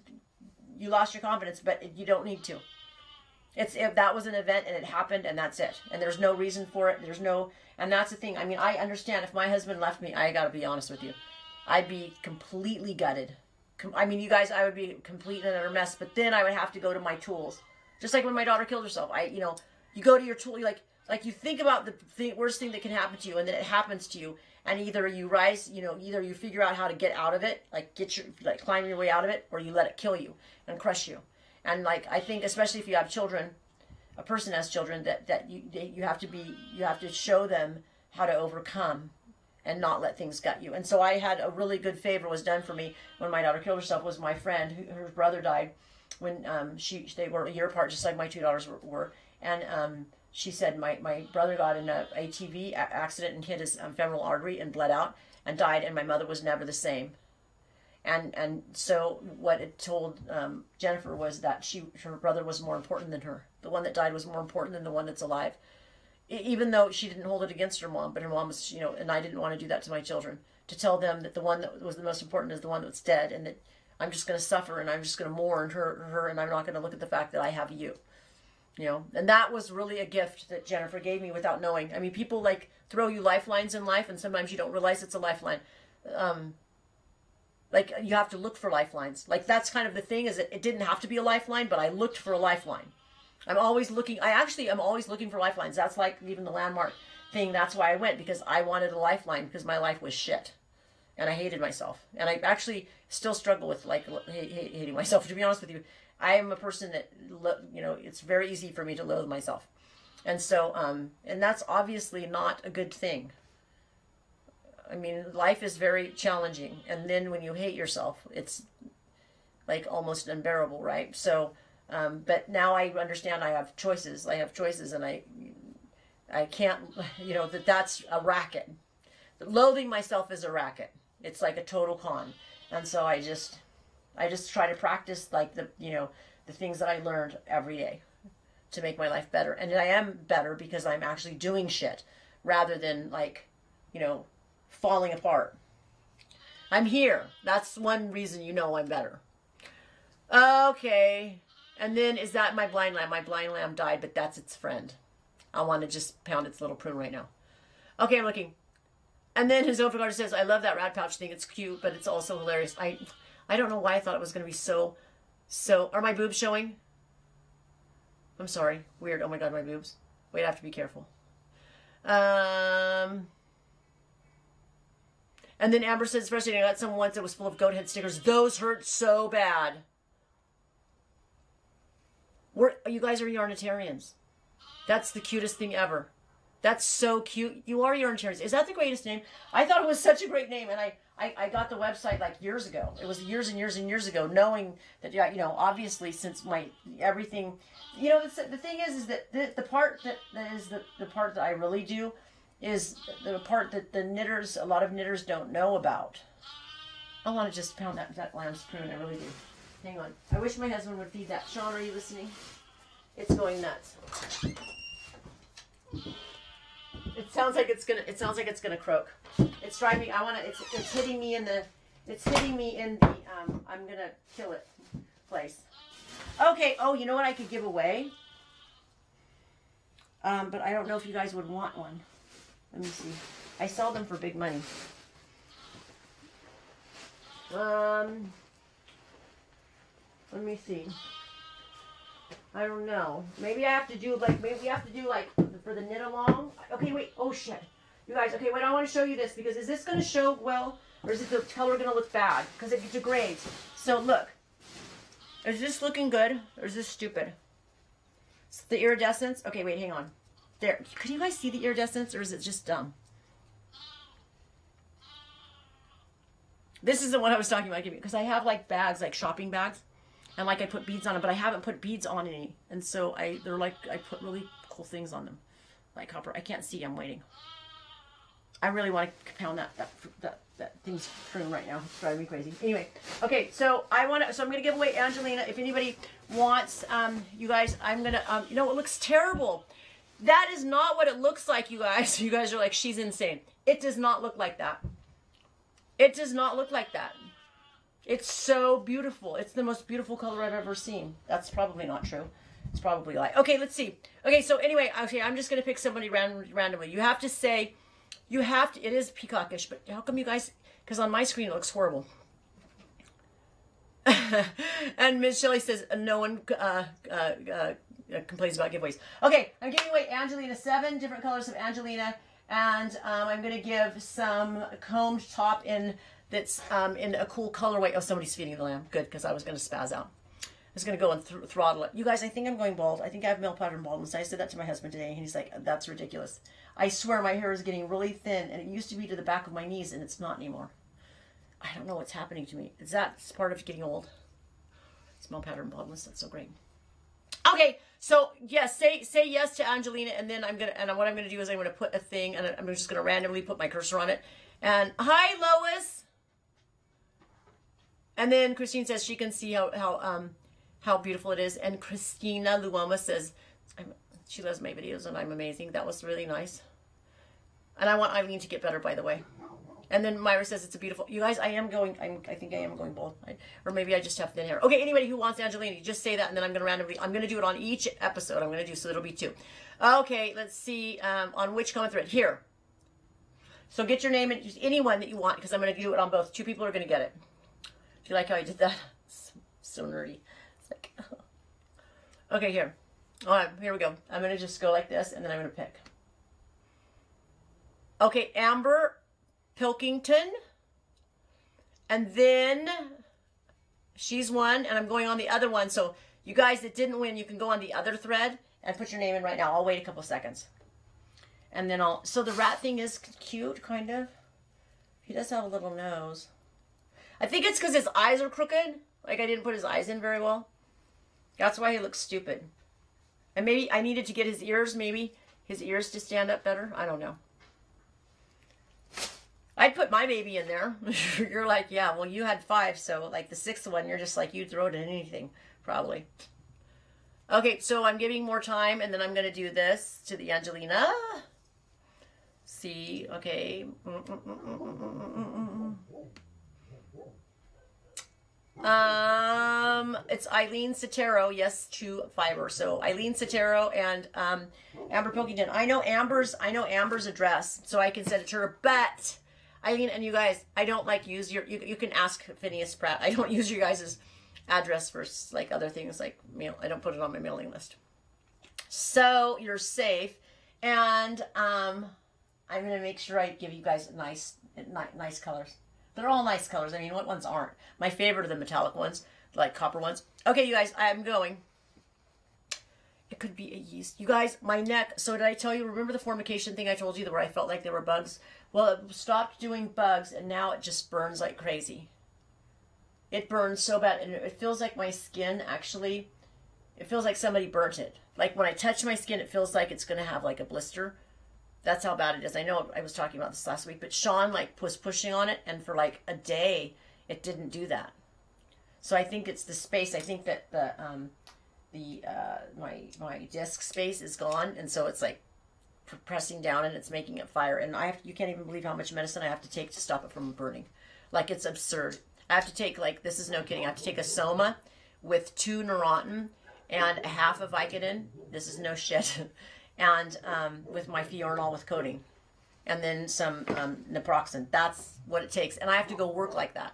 But you don't need to. That was an event, and it happened, and that's it. And there's no reason for it. And that's the thing. I mean, I understand if my husband left me, I got to be honest with you, I'd be completely gutted. I mean, you guys, I would be complete and utter mess, but then I would have to go to my tools. Just like when my daughter killed herself. You go to your tool, you think about the worst thing that can happen to you, and then it happens to you, and either you rise, either you figure out how to get out of it, climb your way out of it, or you let it kill you and crush you. And I think, especially if you have children, a person has children, that you have to show them how to overcome and not let things gut you. And so I had a really good favor was done for me when my daughter killed herself. Was my friend, her brother died when they were a year apart, just like my two daughters were. And she said my brother got in a ATV accident and hit his femoral artery and bled out and died, and my mother was never the same. And so what it told Jennifer was that her brother was more important than her. The one that died was more important than the one that's alive. Even though she didn't hold it against her mom, but her mom was, and I didn't want to do that to my children, to tell them that the one that was the most important is the one that's dead, and that I'm just going to suffer and I'm just going to mourn her and I'm not going to look at the fact that I have you. You know, and that was really a gift that Jennifer gave me without knowing. I mean, people like throw you lifelines in life and sometimes you don't realize it's a lifeline. Like you have to look for lifelines. Like that's kind of the thing, is it didn't have to be a lifeline, but I looked for a lifeline. I'm always looking. I'm always looking for lifelines. That's like even the landmark thing. That's why I went, because I wanted a lifeline because my life was shit. And I hated myself. And I actually still struggle with like hating myself, to be honest with you. I am a person that, you know, it's very easy for me to loathe myself. And so, and that's obviously not a good thing. I mean, life is very challenging. And then when you hate yourself, it's like almost unbearable, right? So, but now I understand I have choices. I have choices and I can't, you know, that's a racket. Loathing myself is a racket. It's like a total con. And so I just try to practice like the things that I learned every day to make my life better. And I am better because I'm actually doing shit rather than like, you know, falling apart. I'm here. That's one reason you know I'm better. Okay. And then is that my blind lamb? My blind lamb died, but that's its friend. I want to just pound its little prune right now. Okay, I'm looking. And then his overguard says, I love that rat pouch thing. It's cute, but it's also hilarious. I don't know why I thought it was going to be so, are my boobs showing? I'm sorry. Weird. Oh my God, my boobs. Wait, I have to be careful. And then Amber says, frustrating. I got some once that was full of goat head stickers. Those hurt so bad. You guys are Yarnitarians. That's the cutest thing ever. That's so cute. You are Yarnitarians. Is that the greatest name? I thought it was such a great name, and I got the website like years ago. It was years and years and years ago, knowing that, you know, obviously since my everything, you know, the thing is that the part that is the part that I really do is the part that the knitters, a lot of knitters don't know about. I want to just pound that lamb's prune. I really do. Hang on. I wish my husband would feed that. Sean, are you listening? It's going nuts. It sounds like it's gonna croak. It's driving me. It's hitting me in the. I'm gonna kill it. Place. Okay. Oh, you know what I could give away? But I don't know if you guys would want one. Let me see. I sell them for big money. Let me see. I don't know. Maybe I have to do like, for the knit along. Okay, wait. Oh shit. You guys, okay, wait, I want to show you this because is this going to show well or is it the color going to look bad? Because it degrades. So look. Is this looking good or is this stupid? It's the iridescence. Okay, wait, hang on. There. Can you guys see the iridescence or is it just dumb? This isn't what I was talking about because I have like bags, like shopping bags. And like I put beads on them, but I haven't put beads on any. And so they're like, I put really cool things on them. Like copper. I can't see, I'm waiting. I really want to pound that thing's prune right now. It's driving me crazy. Anyway, okay, so I'm going to give away Angelina. If anybody wants, you guys, I'm going to, you know, it looks terrible. That is not what it looks like, you guys. You guys are like, she's insane. It does not look like that. It does not look like that. It's so beautiful. It's the most beautiful color I've ever seen. That's probably not true. It's probably like, okay, let's see. Okay, so anyway, okay, I'm just going to pick somebody randomly. You have to say, it is peacockish, but how come you guys, because on my screen it looks horrible. And Ms. Shelley says, no one complains about giveaways. Okay, I'm giving away Angelina, 7 different colors of Angelina, and I'm going to give some combed top that's in a cool colorway. Oh, somebody's feeding the lamb. Good, because I was going to spaz out. I was going to go and throttle it. You guys, I think I'm going bald. I think I have male pattern baldness. I said that to my husband today, and he's like, that's ridiculous. I swear my hair is getting really thin, and it used to be to the back of my knees, and it's not anymore. I don't know what's happening to me. It's part of getting old. It's male pattern baldness. That's so great. Okay, so yes, say yes to Angelina, and then what I'm gonna do is I'm gonna put a thing, and I'm just gonna randomly put my cursor on it. And hi, Lois. And then Christine says she can see how beautiful it is. And Christina Luoma says she loves my videos and I'm amazing. That was really nice. And I want Eileen to get better, by the way. And then Myra says it's a beautiful. You guys, I think I am going bold. Or maybe I just have thin hair. Okay, anybody who wants Angelini, just say that, and then I'm going to do it on each episode. I'm going to do, so it'll be 2. Okay, let's see on which common thread. Here. So get your name and just anyone that you want, because I'm going to do it on both. 2 people are going to get it. Do you like how I did that? So nerdy. It's like, okay, here. All right, here we go. I'm going to just go like this, and then I'm going to pick. Okay, Amber Pilkington, and then she's one, and I'm going on the other one. So you guys that didn't win, you can go on the other thread and put your name in right now. I'll wait a couple seconds, and then so the rat thing is cute, kind of. He does have a little nose. I think it's because his eyes are crooked. Like I didn't put his eyes in very well. That's why he looks stupid. And maybe I needed to get his ears, maybe his ears to stand up better. I don't know. I'd put my baby in there. You're like, yeah, well, you had 5, so like the 6th one, you're just like, you'd throw it in anything, probably. Okay, so I'm giving more time, and then I'm going to do this to the Angelina. See, okay. It's Eileen Sotero, yes, to fiber. So Eileen Sotero and Amber Pilkington. I know Amber's address, so I can send it to her, but Eileen and you guys, I don't like use your, you can ask Phineas Pratt. I don't use your guys' address for like other things like mail. I don't put it on my mailing list. So you're safe. And I'm going to make sure I give you guys nice colors. They're all nice colors. I mean, what ones aren't? My favorite are the metallic ones, like copper ones. Okay, you guys, I'm going. It could be a yeast. You guys, my neck. So did I tell you, remember the formication thing I told you, where I felt like there were bugs? Well, it stopped doing bugs, and now it just burns like crazy. It burns so bad, and it feels like my skin, actually, it feels like somebody burnt it. Like when I touch my skin, it feels like it's going to have like a blister. That's how bad it is. I know I was talking about this last week, but Sean like was pushing on it, and for like a day, it didn't do that. So I think it's the space. I think that my disc space is gone, and so it's like pressing down, and it's making it fire. And you can't even believe how much medicine I have to take to stop it from burning. Like, it's absurd. I have to take, like, this is no kidding. I have to take a Soma with 2 Neurontin and a half of Vicodin. This is no shit. And with my Fiorinol with coating, and then some naproxen. That's what it takes, and I have to go work like that.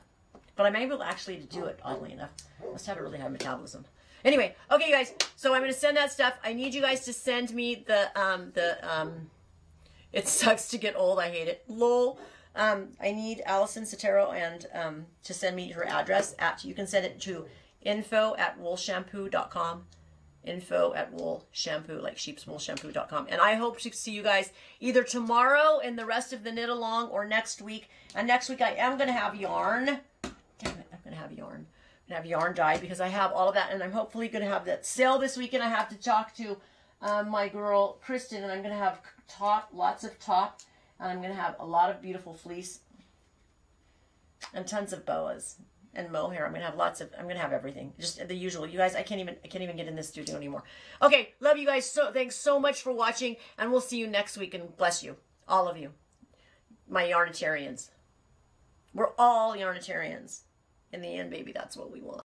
But I'm able actually to do it, oddly enough. I must have a really high metabolism. Anyway, okay, you guys. So I'm going to send that stuff. I need you guys to send me it sucks to get old. I hate it. Lol. I need Allison Sotero and to send me her address. You can send it to info@woolshampoo.com. info@woolshampoo, like sheepswoolshampoo.com. And I hope to see you guys either tomorrow in the rest of the knit along, or next week. And next week I am going to have yarn. Damn it, I'm going to have yarn. I'm going to have yarn dyed, because I have all of that, and I'm hopefully going to have that sale this weekend. I have to talk to my girl Kristen, and I'm going to have lots of top, and I'm going to have a lot of beautiful fleece and tons of boas and mohair. I'm going to have everything. Just the usual. You guys, I can't even get in this studio anymore. Okay, love you guys. Thanks so much for watching, and we'll see you next week, and bless you, all of you, my Yarnitarians. We're all Yarnitarians. In the end, baby, that's what we want.